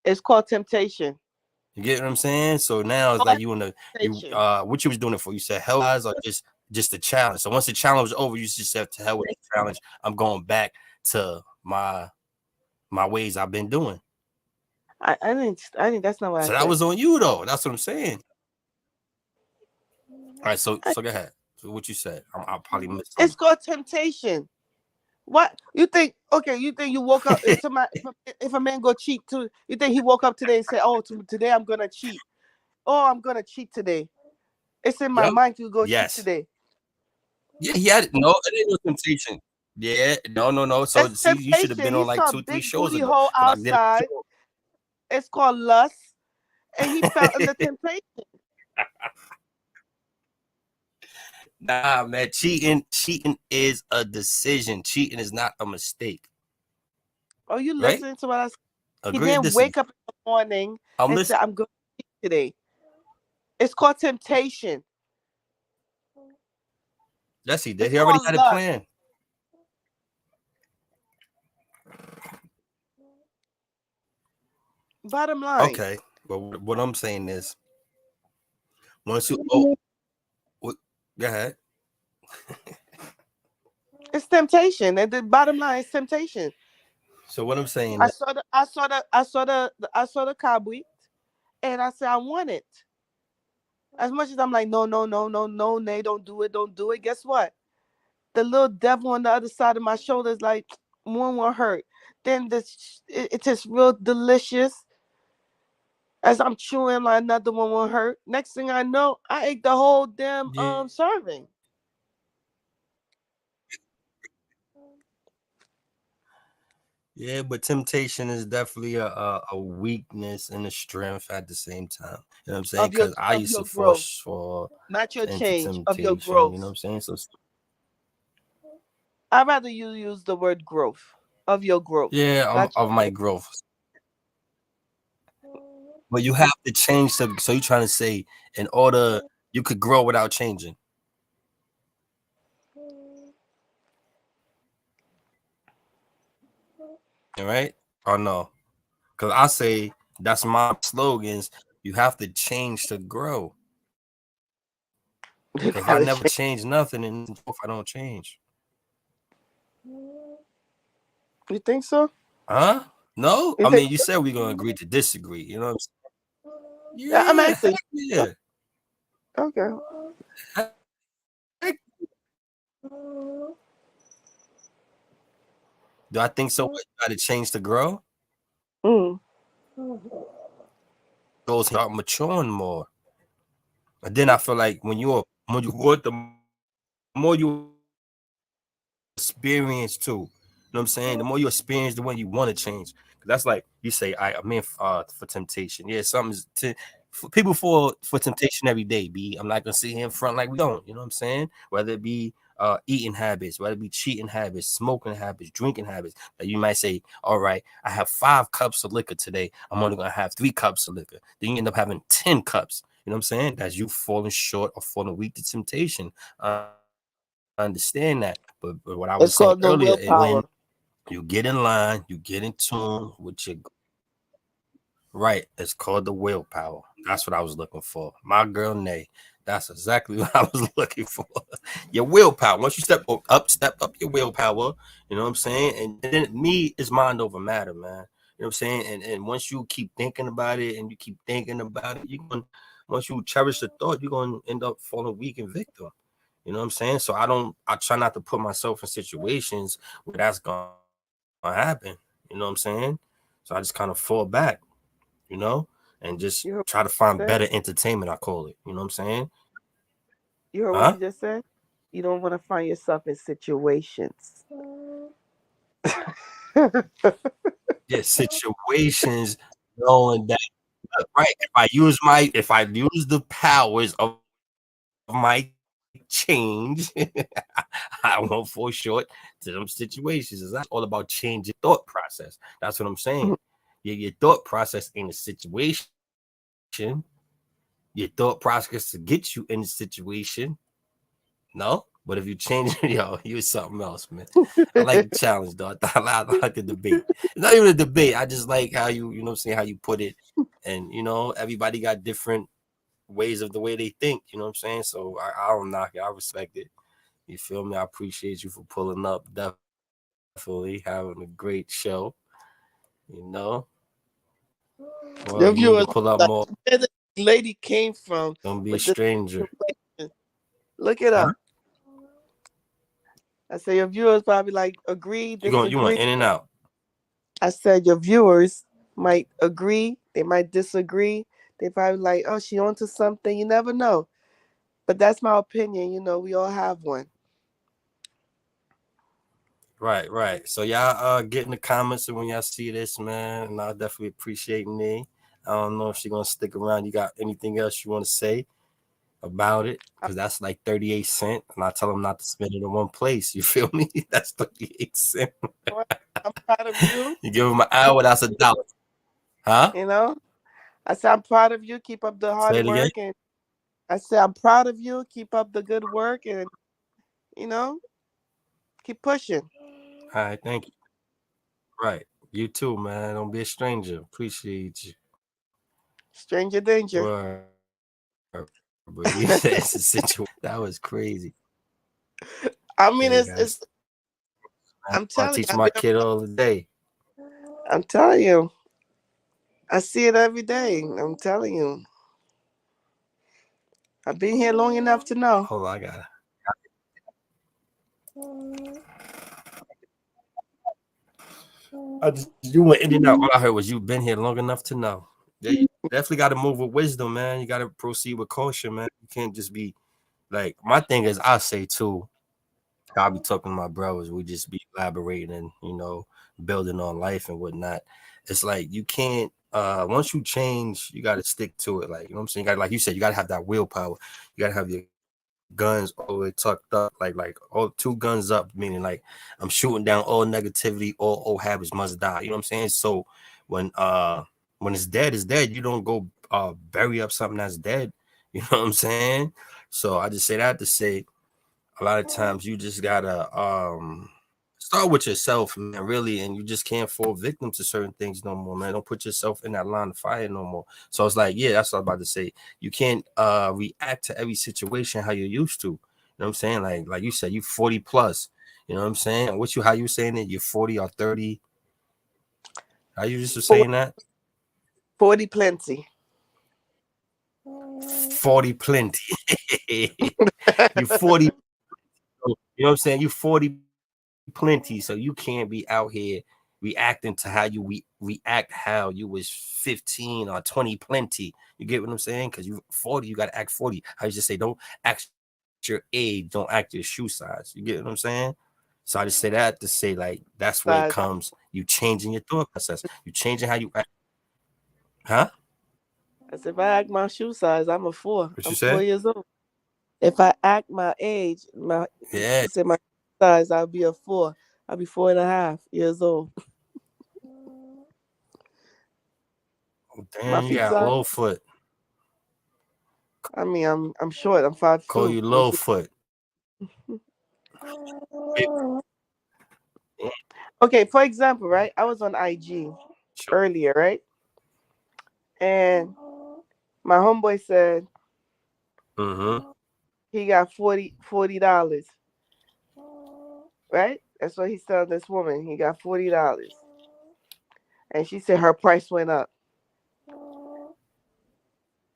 it's called temptation. You get what I'm saying? So now it's like Called you in the you temptation. what you was doing it for? You said health wise or just a challenge. So once the challenge was over, you just said to hell with the challenge. I'm going back to my ways I've been doing. I think that's not what I So that said. was on you though. That's what I'm saying. All right, so go ahead. So what you said, I probably missed It's something. called temptation. What you think? Okay, you think you woke up? If somebody, if a man go cheat too, you think he woke up today and say, "Oh, today I'm gonna cheat. Oh, I'm gonna cheat today." It's in my Yep. mind to go cheat Yes. today. Yeah, he had no. It ain't no temptation. Yeah, no. So It's see, you should have temptation. been He on like saw a 2, 3 big shows booty ago hole because I did a outside. show. It's called lust, and he felt in the temptation. Nah, man, cheating is a decision. Cheating is not a mistake, Oh, you right? listening to what I said? He Agree or didn't disagree? wake up in the morning I'm and say, listening. "I'm going to cheat today." It's called temptation. Yes, he did. It's He already called had a lust. plan. Bottom line, Okay, but what I'm saying is, once you oh, what, go ahead. it's temptation. And the bottom line is temptation. So what I'm saying I is, saw the, I saw the, I saw the, I saw the cowboy, and I said, I want it. As much as I'm like, no, no, no, no, no, Nay, don't do it, don't do it. Guess what? The little devil on the other side of my shoulder is like, one won't hurt. Then it tastes real delicious. As I'm chewing, like another one won't hurt. Next thing I know, I ate the whole damn yeah, serving. Yeah, but temptation is definitely a weakness and a strength at the same time. You know what I'm saying? Because I of used to your fall growth, short not your into change, of your temptation. You know what growth. I'm saying? So I'd rather you use the word growth, of your growth, yeah, not of your my change. growth. But you have to change something. So you're trying to say in order you could grow without changing. All right? Or no? Because I say that's my slogans. You have to change to grow. You If I gotta never change. change nothing and if I don't change. You think so? Huh? No? You I think mean, you so? said we're gonna agree to disagree. You know what I'm Yeah, saying? I'm Yeah, asking heck you. yeah. Okay. Heck, do I think so? What, you gotta change to grow? Mm. Goes start maturing more. And then I feel like when you what the more you experience too. You know what I'm saying? The more you experience, the more you want to change. Cause that's like you say, I'm in for temptation. Yeah, something's for people for temptation every day. I'm not gonna sit here in front like we don't. You know what I'm saying? Whether it be eating habits, whether it be cheating habits, smoking habits, drinking habits. That you might say, all right, I have 5 cups of liquor today. I'm only gonna have 3 cups of liquor. Then you end up having 10 cups. You know what I'm saying? That's you falling short or falling weak to temptation. I understand that. But what I was saying It's called earlier no is when willpower. you get in line, you get in tune with your right. It's called the willpower. That's what I was looking for. My girl Nay. That's exactly what I was looking for. Your willpower. Once you step up your willpower, you know what I'm saying? And then me is mind over matter, man. You know what I'm saying? And once you keep thinking about it and you keep thinking about it, you're going once you cherish the thought, you're gonna end up falling weak and victim. You know what I'm saying? So I try not to put myself in situations where that's gonna happen. You know what I'm saying? So I just kind of fall back, you know, and just try to You heard find what better you said? entertainment, I call it. You know what I'm saying? You heard Huh? what you just said? You don't want to find yourself in situations. Yeah, situations knowing that right. If I use the powers of my change, I won't fall short to them situations. It's all about changing thought process. That's what I'm saying. Your thought process in a situation, your thought process to get you in the situation. No, but if you change, yo, you something else, man. I like the challenge, though. I like the debate. It's not even a debate. I just like how you know what I'm saying, how you put it. And, everybody got different ways of the way they think. You know what I'm saying? So I don't knock it. I respect it. You feel me? I appreciate you for pulling up. Definitely having a great show. You know, well, you need The to pull viewers up more. like where the lady came from Don't be a with the stranger. situation. Look it Huh? up. I say your viewers probably like agree, You want disagree. in and out. I said your viewers might agree, they might disagree. They probably like, oh, she onto something. You never know. But that's my opinion. You know, we all have one. Right, right. So y'all get in the comments when y'all see this, man. And I'll definitely appreciate me. I don't know if she's gonna stick around. You got anything else you want to say about it? I'm, Because that's like 38 cents. And I tell them not to spend it in one place. You feel me? That's 38 cents. I'm proud of you. You give them an hour, that's $1. Huh? You know, I said I'm proud of you. Keep up the hard Say it again. work, and I said I'm proud of you. Keep up the good work, and you know, keep pushing. All right, thank you. Right. You too, man. Don't be a stranger. Appreciate you. Stranger danger. Word. But you said it's a situation. That was crazy. I Yeah, mean, guys. I'm I telling teach you, my kid all the day. I'm telling you, I see it every day. I'm telling you, I've been here long enough to know. Hold on, I got you went in and out. All I heard was you've been here long enough to know. Yeah, you definitely got to move with wisdom, man. You got to proceed with caution, man. You can't just be like my thing is I say too. I'll be talking to my brothers. We just be elaborating and building on life and whatnot. It's like you can't. Once you change, you got to stick to it. Like, you know what I'm saying. You got, like you said, you got to have that willpower. You got to have your guns all the way tucked up, like all two guns up, meaning like I'm shooting down all negativity, all old habits must die. You know what I'm saying? So when it's dead, it's dead. You don't go bury up something that's dead. You know what I'm saying? So I just say that to say a lot of times you just gotta start with yourself, man, really, and you just can't fall victim to certain things no more, man. Don't put yourself in that line of fire no more. So it's like, yeah, that's what I was about to say. You can't react to every situation how you used to. You know what I'm saying? Like you said, you 40 plus. You know what I'm saying? How you saying it? You're 40 or 30. How you just saying 40, that? 40 plenty. 40 plenty. You 40. You know what I'm saying? You 40 plenty, so you can't be out here reacting to how you react how you was 15 or 20 plenty. You get what I'm saying? Because you 40, you gotta act 40. I used to say, don't act your age, don't act your shoe size. You get what I'm saying? So I just say that to say, like, that's where it Size. comes. You changing your thought process. You changing how you act. Huh? I said, if I act my shoe size, I'm a 4. What you I'm said? 4 years old. If I act my age, Yeah. she said my size, I'll be a 4. I'll be 4.5 years old. My Damn, you feet got size. low foot. I mean, I'm short. I'm five Call two. you low foot. Okay, for example, right? I was on IG earlier, right? And my homeboy said Mm-hmm. he got $40, right? That's what he's telling this woman. He got $40, and she said her price went up.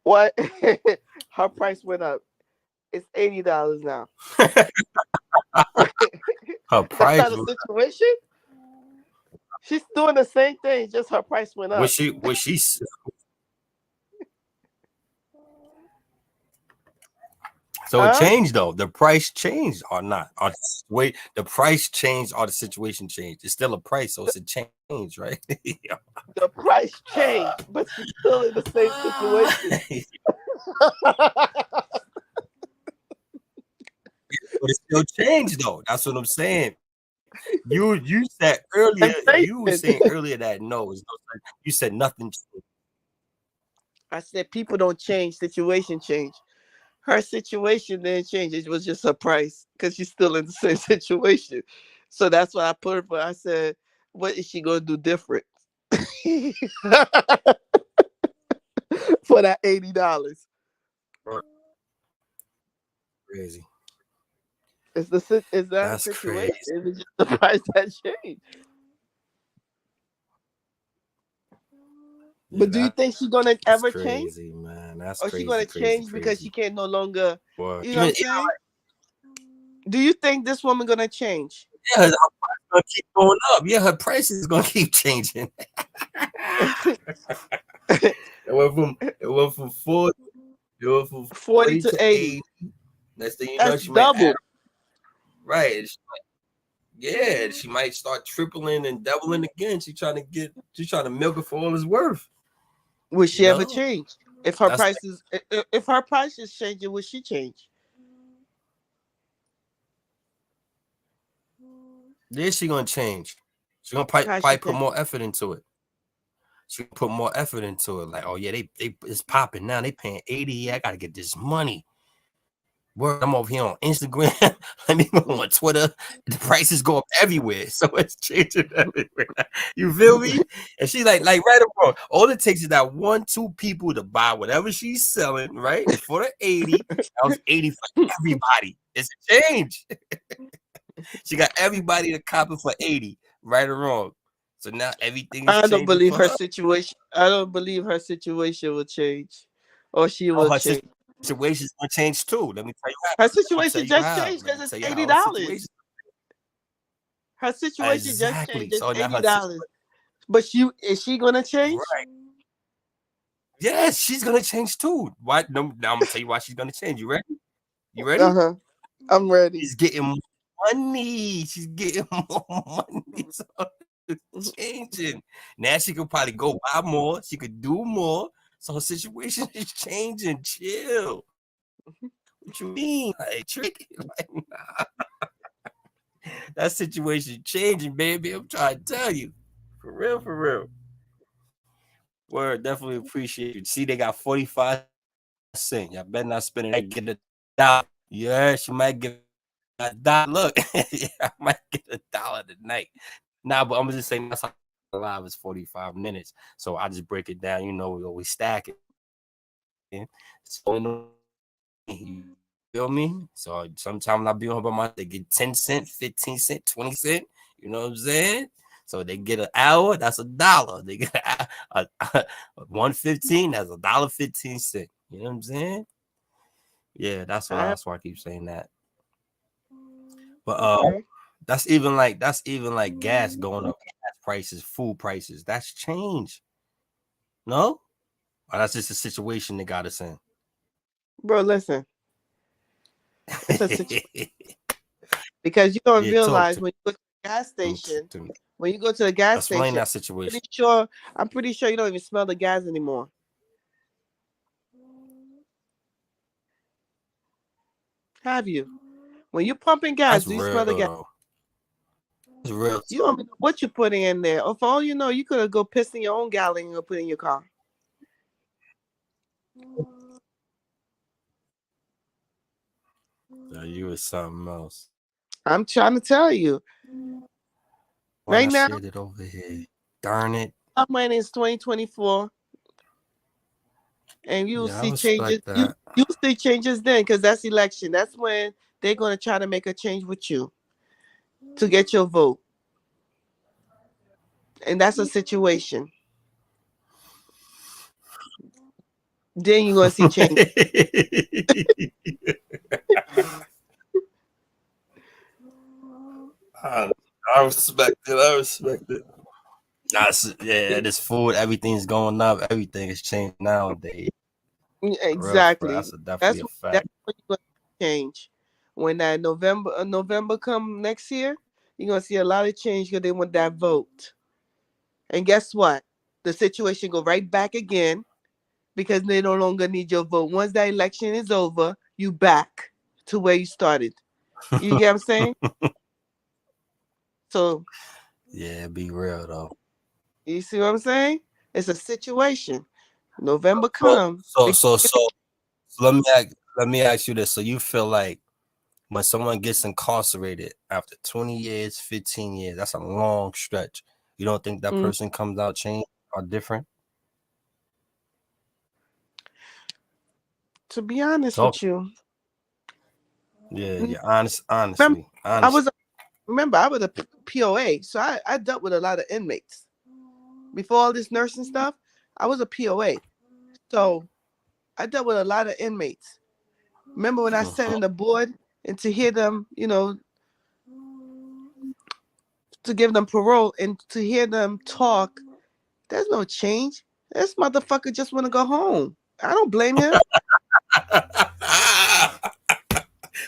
What? Her price went up. It's $80 now. Her That's price not a situation. She's doing the same thing, just her price went was up. she so it Huh? changed though. The price changed or not? Or wait, the price changed or the situation changed? It's still a price, so it's a change, right? The price changed, but she's still in the same situation. But it still changed though. That's what I'm saying. You said earlier, I'm you were saying saying. earlier that no, you said nothing changed. I said people don't change, situation change. Her situation didn't change. It was just her price because she's still in the same situation. So that's why I put her. But I said, what is she gonna do different for that $80? Crazy. Is that a That's situation? crazy. It's just the price that changed. Yeah, But do you think she's gonna that's ever change, crazy, man. That's or she crazy, gonna crazy, change because she crazy. can't no longer? Boy, You know what I'm even saying? Do you think this woman gonna change? yeah, her price gonna keep going up. Yeah, her price is gonna keep changing. It went from 40, it went from 40 40 to to 80. 80. Next thing you know, That's she might add double. right. Yeah, she might start tripling and doubling again. She's trying to milk it for all it's worth. Will You she ever know? change? If her That's price is if her price is changing, will she change? yeah, she gonna change. She gonna How probably she put change? more effort into it. She put more effort into it. Like, oh yeah, they it's popping now. They paying 80. Yeah, I gotta get this money. Word, I'm over here on Instagram. Let me go on Twitter. The prices go up everywhere, so it's changing everywhere. You feel me? And she like right or wrong. All it takes is that one, two people to buy whatever she's selling, right? For the 80. That was 80 for everybody. It's a change. She got everybody to cop it for 80, right or wrong. So now everything is I don't changing believe for her her. situation. I don't believe her situation will change, or she Oh, will her change. situation's gonna change too. Let me tell you how. Her Let me tell situation you just how. changed Let because me it's tell you eighty how her dollars. situation. Her situation just changed. Exactly. It's So now her $80. situation. But she is she gonna change? Right. Yes, she's gonna change too. Why? No, now I'm gonna tell you why she's gonna change. You ready? You Uh ready? huh. I'm ready. She's getting more money. She's getting more money. So it's changing. Now she could probably go buy more. She could do more. So her situation is changing. Chill. What you mean? Like tricky? Like, nah. That situation changing, baby. I'm trying to tell you. For real, for real. Word, definitely appreciate you. See, they got 45 cents. Y'all better not spend it. Get a dollar. Yeah, she might get a dollar. Look, yeah, I might get $1 tonight. Nah, but I'm gonna just say that's how live is 45 minutes. So I just break it down. You know, we always stacking. So you feel me? So sometimes I be on by myself. They get 10 cent, 15 cent, 20 cent. You know what I'm saying? So they get an hour, that's $1. They get a 115, that's $1.15. You know what I'm saying? Yeah, I that's why I keep saying that. But okay, that's even like gas going up, gas prices, food prices. That's change. No? Or that's just a situation that got us in. bro. Listen, it's a situation because you don't Yeah, talk realize to when you go to the gas me. station. To me. When you go to the gas Explain station, that situation. pretty sure I'm pretty sure you don't even smell the gas anymore. Have you? When you're pumping gas, That's do you smell real the gas? though. That's real You talk. don't even know what you're putting in there. Or for all you know, you could have go piss in your own gallon and go put in your car. Yeah, you was something else. I'm trying to tell you. When Right I now, shared it over here. Darn it. our money is 2024, and you'll Yeah, I see changes. respect that. You'll see changes then, because that's election. That's when they're gonna try to make a change with you to get your vote, and that's a situation. Then you're gonna see change. I, I respect it. I respect it. Yeah, this food, everything's going up. Everything is changing nowadays. For real. Exactly. That's definitely That's a that's fact. when you're gonna change. When that November come next year, you're gonna see a lot of change because they want that vote. And guess what? The situation go right back again because they no longer need your vote. Once that election is over, you back to where you started. You get what I'm saying? So Yeah, be real though. you see what I'm saying? It's a situation. November So, come. so, so, so, so let me ask you this. So you feel like when someone gets incarcerated after 20 years, 15 years, that's a long stretch. You don't think that Mm, person comes out changed or different? to be honest Talk. with you, Yeah, mm, yeah. Honestly, remember I honestly. was remember I was a POA, so I dealt with a lot of inmates before all this nursing stuff. I was a POA, so I dealt with a lot of inmates. Remember when I sat Mhm. in the board and to hear them, to give them parole and to hear them talk, there's no change. This motherfucker just want to go home. I don't blame him.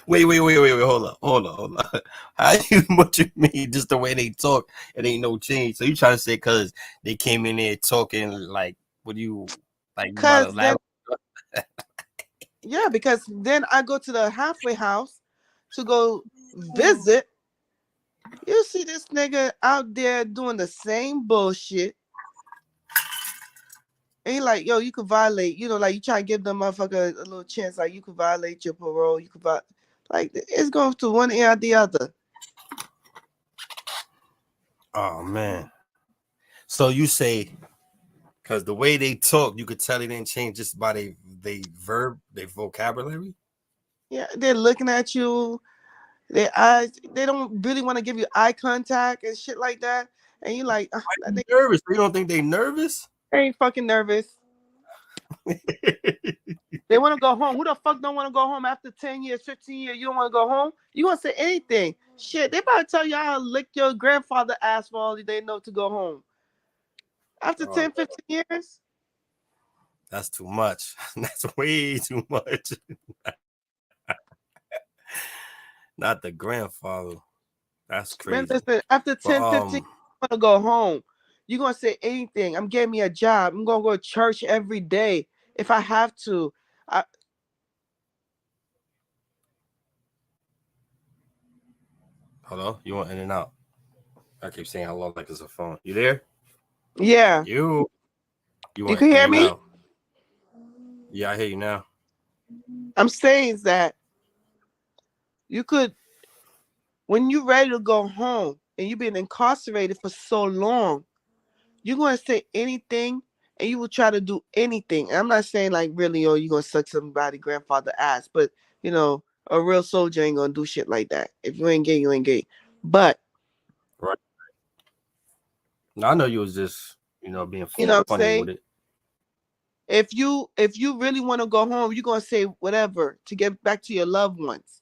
Wait. Hold on. How you? What you mean? Just the way they talk, it ain't no change. So you trying to say because they came in there talking like, what do you like? You about to Cause then, laugh? yeah, because then I go to the halfway house to go visit. You see this nigga out there doing the same bullshit. And he like, yo, you could violate, like you try to give them motherfucker a little chance, like you could violate your parole, you could like it's going to one ear or the other. Oh man. So you say because the way they talk, you could tell they didn't change just by they verb, their vocabulary. Yeah, they're looking at you, their eyes, they don't really want to give you eye contact and shit like that. And you like, that nigga Nervous? You don't think they nervous? ain't fucking nervous. They want to go home. Who the fuck don't want to go home after 10 years, 15 years? You don't want to go home? You want to say anything. Shit, they about to tell you how to lick your grandfather ass for all they know to go home. After Oh, 10, 15 years? that's too much. That's way too much. Not the grandfather. That's Man, crazy. listen, after But 10, 15, I'm gonna go home. You're gonna say anything. I'm getting me a job. I'm gonna go to church every day if I have to. I, hello, you want in and out? I keep saying hello like it's a phone. You there? yeah. You You want can in hear and me? out? Yeah, I hear you now. I'm saying that you could, when you're ready to go home and you've been incarcerated for so long, you're gonna say anything and you will try to do anything. And I'm not saying like really, oh, you're gonna suck somebody grandfather ass, but you know, a real soldier ain't gonna do shit like that. If you ain't gay, you ain't gay. But Right. No, I know you was just being you know what I'm funny saying? with it. If you really want to go home, you're gonna say whatever to get back to your loved ones.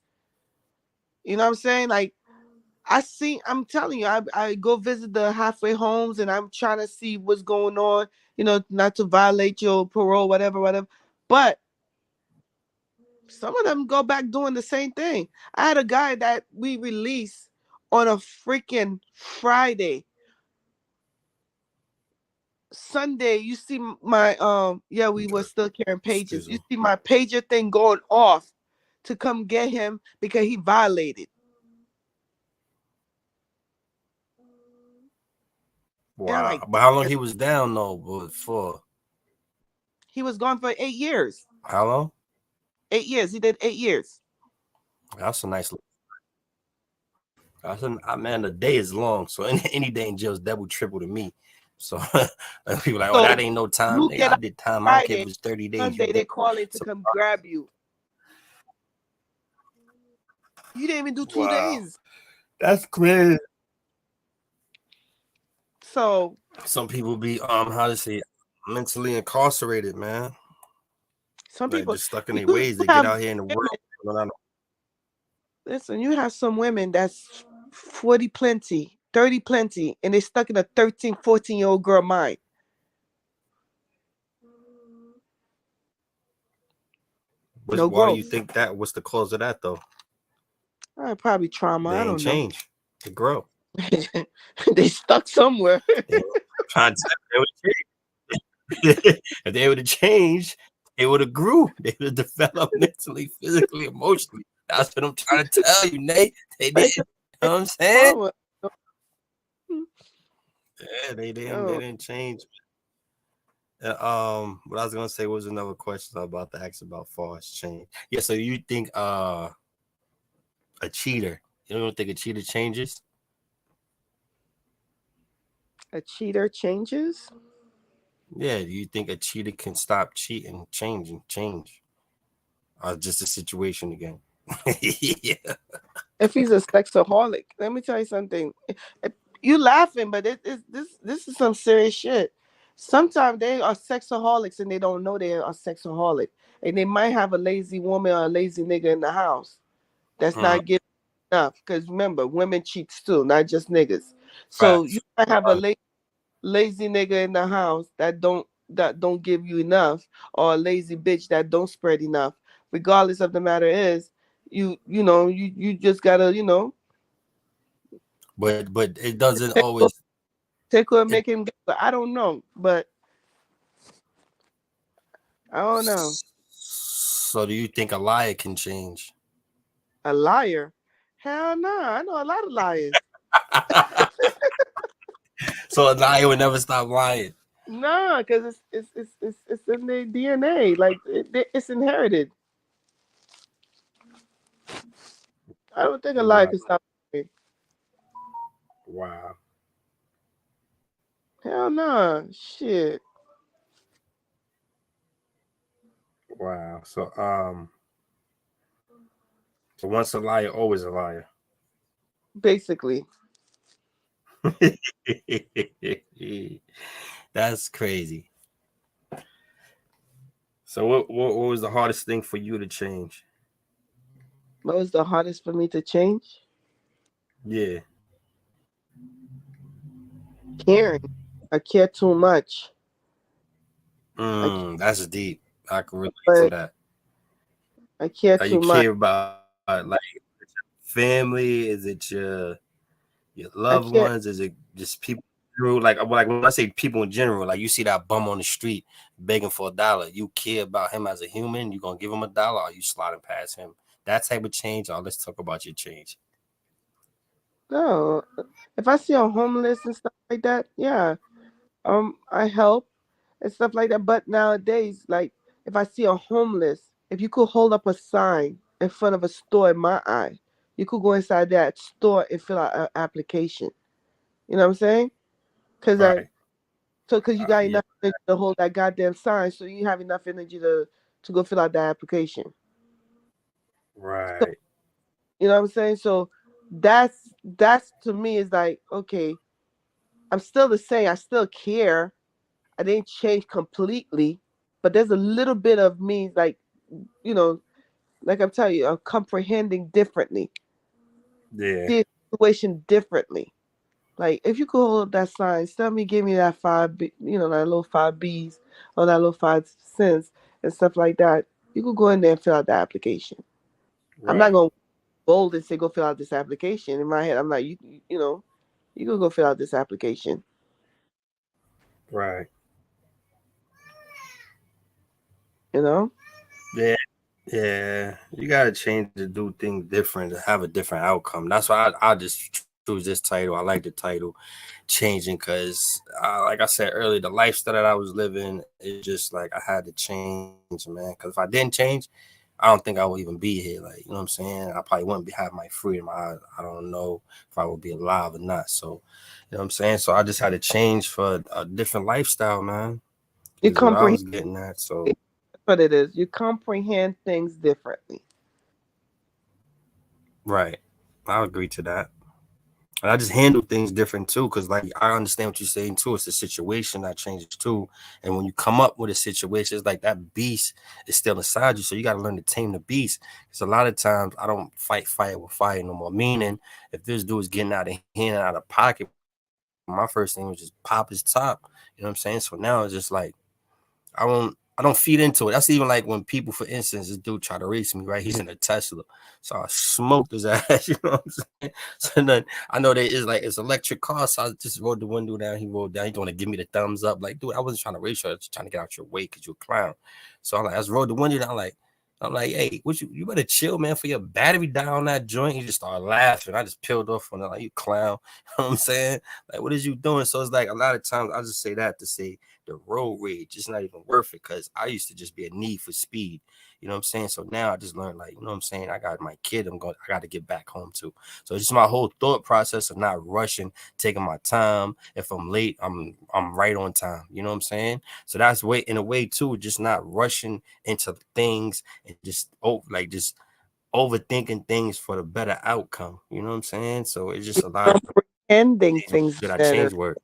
You know what I'm saying? Like I'm telling you, I go visit the halfway homes and I'm trying to see what's going on, not to violate your parole, whatever, whatever. But some of them go back doing the same thing. I had a guy that we released on a freaking Friday. Sunday, you see my yeah, we were still carrying pages. Excuse You me. see my pager thing going off to come get him because he violated. And I'm like, Wow. But how long he was down though? For he was gone for 8 years. how long? 8 years. He did 8 years. That's a nice. Man, the day is long, so any day in jail is double, triple to me. So people like, oh, So that ain't no time, you nigga. get I out did time. I don't care if Friday, it's 30 days. You Sunday they did. calling to So, come grab you. You didn't even do two wow, days. that's crazy. So Some people be how to say mentally incarcerated, man. some Like people just stuck in their you ways. They get have out here in the world. women, You know, listen, you have some women that's 40 plenty, 30 plenty, and they stuck in a 13, 14-year-old girl mind. No why do you growth. think that? What's the cause of that though? Probably trauma. They I ain't don't know. changed. They grow. They stuck somewhere. They ain't trying to tell you they would change. If they would have changed, they would have grew. They would have developed mentally, physically, emotionally. That's what I'm trying to tell you, Nate. They did. Like, You know what I'm saying? trauma. Yeah, they Oh, didn't change. What I was gonna say was another question I was about to ask about far as change. Yeah, so you think a cheater? You don't think a cheater changes? a cheater changes. Yeah, do you think a cheater can stop cheating, change, or just a situation again? Yeah. If he's a sexaholic, let me tell you something. You laughing, but this is some serious shit. Sometimes they are sexaholics and they don't know they are sexaholic, and they might have a lazy woman or a lazy nigga in the house that's Mm, not giving enough. Because remember, women cheat too, not just niggas. So you facts. might have a lazy nigga in the house that don't give you enough, or a lazy bitch that don't spread enough. Regardless of the matter is, you just gotta But it doesn't take her, always. take her and It, make him get. But I don't know, but I don't know. so do you think a liar can change? A liar? Hell no! I know a lot of liars. So a liar would never stop lying. No, because it's in their DNA. Like it's inherited. I don't think a liar Wow, can stop lying. wow, Hell no! Shit. wow. So once a liar, always a liar. Basically, That's crazy. So what was the hardest thing for you to change? what was the hardest for me to change? Yeah. Caring. I care too much. I care, That's deep. I can relate to but that. I care Like you too much. care about like family? Is it your I loved can't. ones? Is it just people through like when I say people in general, like you see that bum on the street begging for $1, you care about him as a human, you gonna give him $1 or you sliding past him? That type of change, or let's talk about your change. No, if I see a homeless and stuff like that, yeah, I help and stuff like that. But nowadays, like if I see a homeless, if you could hold up a sign in front of a store in my eye, you could go inside that store and fill out an application. You know what I'm saying? Cause Right. cause you got Yeah. enough energy to hold that goddamn sign, so you have enough energy to go fill out that application. So Right. you know what I'm saying? So that's to me is like, okay, I'm still the same. I still care. I didn't change completely, but there's a little bit of me like, you know, like I'm telling you, I'm comprehending differently, Yeah. see a situation differently. Like if you could hold up that sign, tell me, give me that that little 5 Bs or that little 5 cents and stuff like that. You could go in there and fill out the application. I'm not Right. gonna bold and say go fill out this application. In my head, I'm like, you know, you could go fill out this application. Right. You know, Yeah. Yeah. You gotta change to do things different to have a different outcome. That's why I just choose this title. I like the title changing because like I said earlier, the lifestyle that I was living is just like I had to change, man, because if I didn't change, I don't think I would even be here. Like, you know what I'm saying? I probably wouldn't have my freedom. I don't know if I would be alive or not. So, you know what I'm saying? So I just had to change for a different lifestyle, man, you is what I comprehend. was getting at. So, That's what it is. You comprehend things differently. right. I'll agree to that. And I just handle things different too, because like I understand what you're saying too. It's a situation that changes too. And when you come up with a situation, it's like that beast is still inside you. So you got to learn to tame the beast. Because a lot of times I don't fight fire with fire no more. Meaning, if this dude is getting out of hand and out of pocket, my first thing was just pop his top. You know what I'm saying? So now it's just like I don't feed into it. That's even like when people, for instance, this dude tried to race me, right? He's in a Tesla. So I smoked his ass, you know what I'm saying? So then I know there is like it's electric car, so I just rolled the window down. He rolled down. He want to give me the thumbs up. Like, dude, I wasn't trying to race you. I was just trying to get out your way because you're a clown. So I'm like, I just rolled the window down. I'm like, hey, what you better chill, man, for your battery die on that joint. He just started laughing. I just peeled off on it like you clown. You know what I'm saying? Like, what is you doing? So it's like a lot of times I just say that to say the road rage is not even worth it because I used to just be a need for speed. You know what I'm saying? So now I just learned, like, you know what I'm saying? I got my kid, I got to get back home to. So it's just my whole thought process of not rushing, taking my time. If I'm late, I'm right on time. You know what I'm saying? So that's way in a way too, just not rushing into things and just just overthinking things for the better outcome. You know what I'm saying? So it's just a lot of Comprehending things things that I better. change work.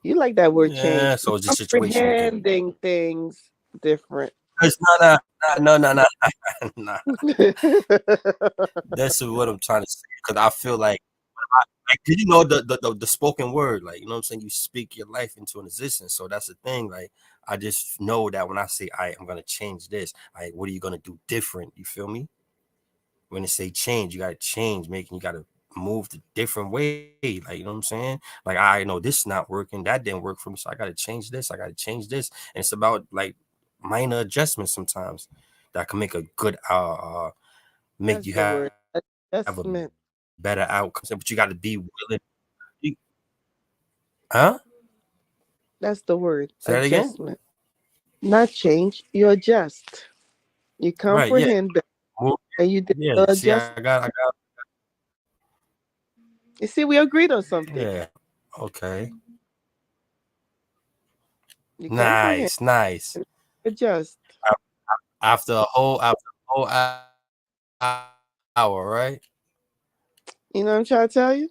You like that word Yeah, change. so it's just situation again. Comprehending things different. It's not, no, no, no, no, no. That's what I'm trying to say. Because I feel like, did you know the spoken word? Like, you know what I'm saying? You speak your life into an existence. So that's the thing. Like, I just know that when I say, I'm gonna change this. Like, what are you gonna do different? You feel me? When they say change, you gotta change, making you gotta move the different way. Like, you know what I'm saying? Like, I know this not working, that didn't work for me, so I gotta change this. I gotta change this, and it's about like minor adjustments sometimes that can make a good make That's you the have a word. better outcome. Adjustment. But you got to be willing. You, huh? That's the word. Say that again. Adjustment. Not change. You adjust. You Right? Yeah. comprehend better, Well, and you did yeah. the See, I adjust. got, I got. You see, we agreed on something. Yeah. Okay. You comprehend, Nice. Nice. adjust. After a whole hour, right? You know what I'm trying to tell you?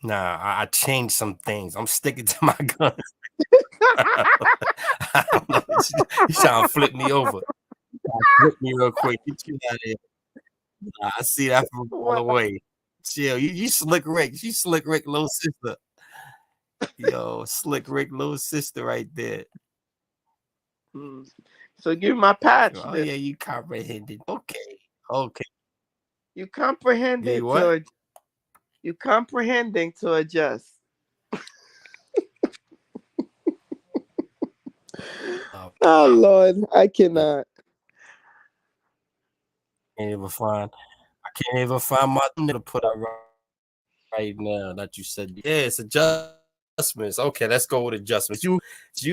Nah, I changed some things. I'm sticking to my guns. I don't know. You trying to flip me over? Flip me real quick. Get you out of here. Nah, I see that from a mile What? away. Chill. You slick Rick. You slick Rick, little sister. Yo, slick Rick, little sister, right there. Hmm. So give me my patch Oh then. yeah, you comprehended. Okay. Okay. You comprehending You what? to you comprehending to adjust. Oh, Oh Lord, I cannot. can't even find. I can't even find my thumbnail to put up right now that you said. Yeah, it's adjustments. Okay, let's go with adjustments. You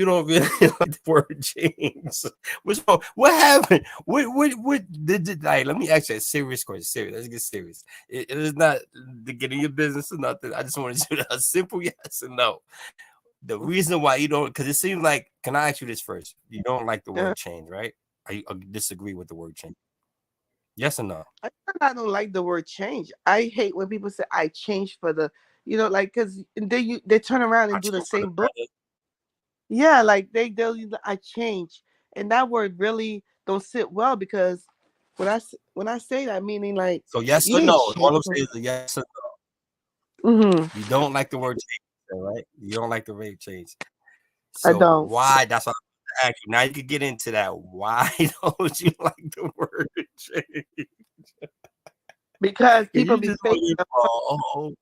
don't really like the word change. What's wrong? What happened? What did like? Let me ask you a serious question. Serious. Let's get serious. It is not to get in your business or nothing. I just wanted you to a simple yes or no. The reason why you don't, because it seems like. Can I ask you this first? You don't like the Uh, word change, right? Are you disagree with the word change? Yes or no? I don't like the word change. I hate when people say I changed for the, like because they turn around I and do the change for the same book. better. Yeah, like they'll use the I change, and that word really don't sit well because when I say that, meaning like So yes or you no? ain't All changed. I'm saying is a yes or no. Hmm. You don't like the word change, right? You don't like the word change. I So don't, why? That's what I'm asking. Now you can get into that. Why don't you like the word change? because Because people you be just faking. waiting for. Oh,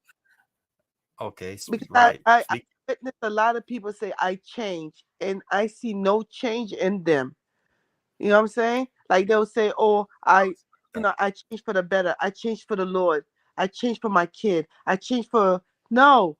okay, Because right. I Speak. witnessed a lot of people say I change, and I see no change in them. You know what I'm saying? Like they'll say, "Oh, I changed for the better. I changed for the Lord. I changed for my kid. I changed for." No,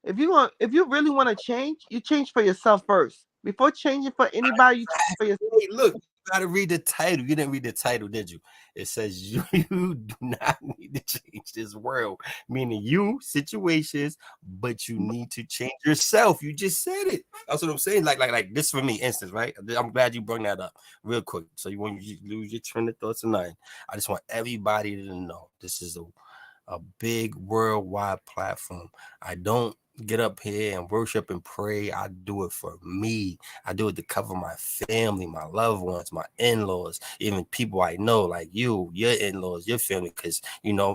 if you really want to change, you change for yourself first before changing for anybody. You change for yourself. Hey, look, you gotta read the title. You didn't read the title, did you? It says you do not need to change this world, meaning you situations, but you need to change yourself. You just said it. That's what I'm saying. Like this for me, instance, right? I'm glad you brought that up real quick. So you want you lose your train of thoughts tonight. I just want everybody to know this is a big worldwide platform. I don't get up here and worship and pray. I do it for me. I do it to cover my family, my loved ones, my in-laws, even people I know, like you, your in-laws, your family, because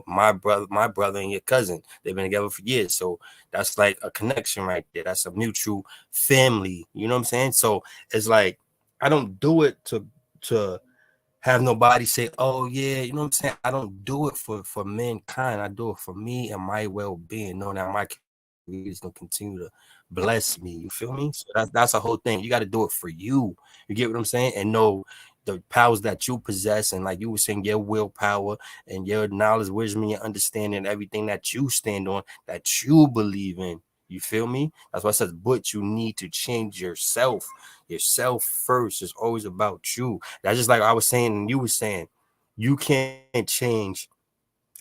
my brother and your cousin, they've been together for years. So that's like a connection right there. That's a mutual family. You know what I'm saying? So it's like I don't do it to have nobody say, "Oh yeah," you know what I'm saying? I don't do it for mankind. I do it for me and my well-being, knowing that my creator is gonna continue to bless me. You feel me? So that's a whole thing. You got to do it for you. You get what I'm saying? And know the powers that you possess, and like you were saying, your willpower and your knowledge, wisdom, and your understanding, everything that you stand on, that you believe in. You feel me? That's why it says, but you need to change yourself first. It's always about you. That's just like I was saying and you were saying. You can't change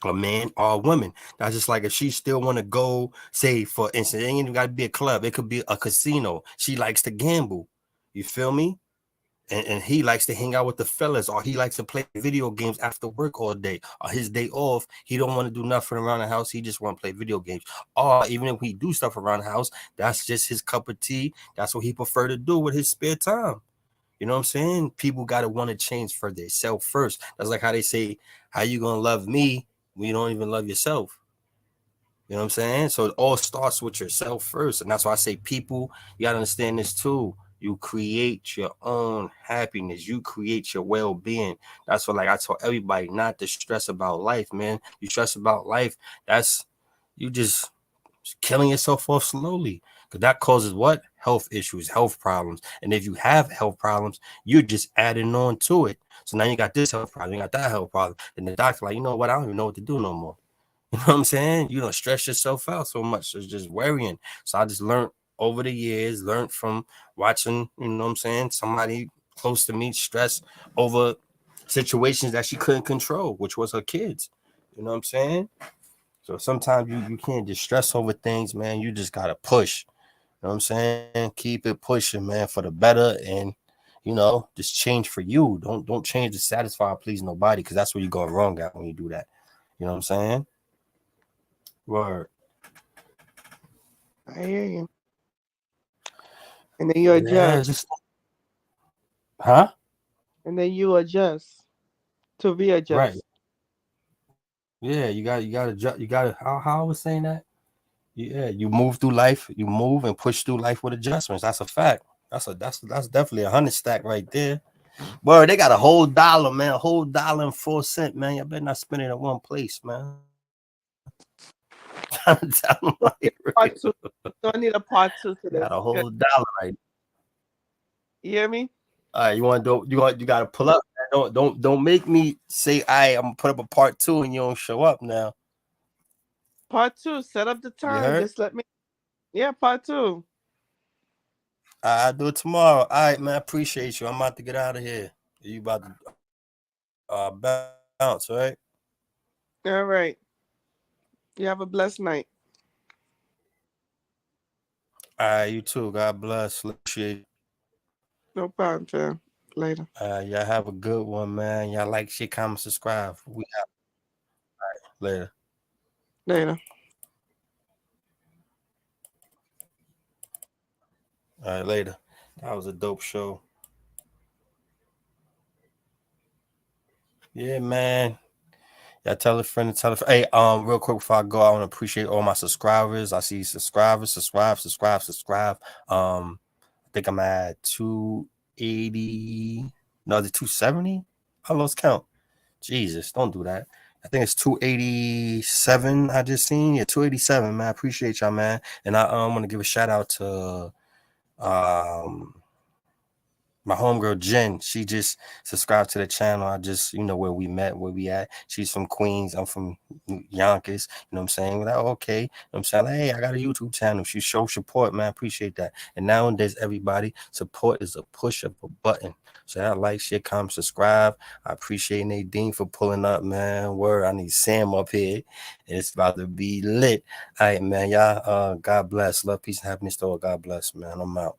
a man or a woman. That's just like if she still want to go, say for instance, it ain't even got to be a club. It could be a casino. She likes to gamble. You feel me? And he likes to hang out with the fellas, or he likes to play video games after work all day, or his day off. He don't want to do nothing around the house. He just want to play video games. Or even if we do stuff around the house, that's just his cup of tea. That's what he prefer to do with his spare time. You know what I'm saying? People got to want to change for themselves first. That's like how they say, how you going to love me when you don't even love yourself? You know what I'm saying? So it all starts with yourself first. And that's why I say people, you got to understand this too. You create your own happiness. You create your well-being. That's what like I tell everybody not to stress about life, man. You stress about life, that's you just killing yourself off slowly. Because that causes what? Health issues, health problems. And if you have health problems, you're just adding on to it. So now you got this health problem, you got that health problem. And the doctor, like, you know what? I don't even know what to do no more. You know what I'm saying? You don't stress yourself out so much. It's just worrying. So I just learned over the years, learned from watching, you know what I'm saying, somebody close to me stress over situations that she couldn't control, which was her kids. You know what I'm saying? So sometimes you can't just stress over things, man. You just gotta push. You know what I'm saying? Keep it pushing, man, for the better, and just change for you. Don't change to satisfy or please nobody, because that's where you're going wrong at when you do that. You know what I'm saying? Word. I hear you. And then you Yeah, adjust, just huh? and then you adjust to Right. readjust. Yeah, you gotta how I was saying that? Yeah, you move through life, you move and push through life with adjustments. That's a fact. That's definitely a 100 stack right there. Word, they got a whole dollar, man. A whole $1.04, man. Y'all better not spend it in one place, man. Trying to tell them So I like need a real. part two. So I need a part two to Got this. a Good. whole dollar right. You hear me? All right, you want to do? You got to pull up. Don't make me say I'm gonna put up a part two and you don't show up now. Part two. Set up the You time. heard? Just let me. Yeah, part two. I'll do it tomorrow. All right, man. I appreciate you. I'm about to get out of here. You about to bounce, right? All right. You have a blessed night. All right, you too. God bless. Appreciate you. No problem, fam. Later. Y'all have a good one, man. Y'all like, share, comment, subscribe. We out later. Later. All right, later. That was a dope show. Yeah, man. Yeah, tell a friend to tell a friend. Hey, real quick before I go, I want to appreciate all my subscribers. I see subscribers, subscribe. I think I'm at 280. No, the 270. I lost count. Jesus, don't do that. I think it's 287. I just seen. Yeah, 287, man. I appreciate y'all, man. And I want to give a shout out to um my homegirl Jen. She just subscribed to the channel. I just, where we met, where we at. She's from Queens. I'm from Yonkers. You know what I'm saying? Like, okay. You know what I'm saying? Like, hey, I got a YouTube channel. She shows support, man. I appreciate that. And nowadays, everybody, support is a push of a button. So I like, share, comment, subscribe. I appreciate Nadine for pulling up, man. Word, I need Sam up here. And it's about to be lit. All right, man. Y'all, God bless. Love, peace, and happiness to all. God bless, man. I'm out.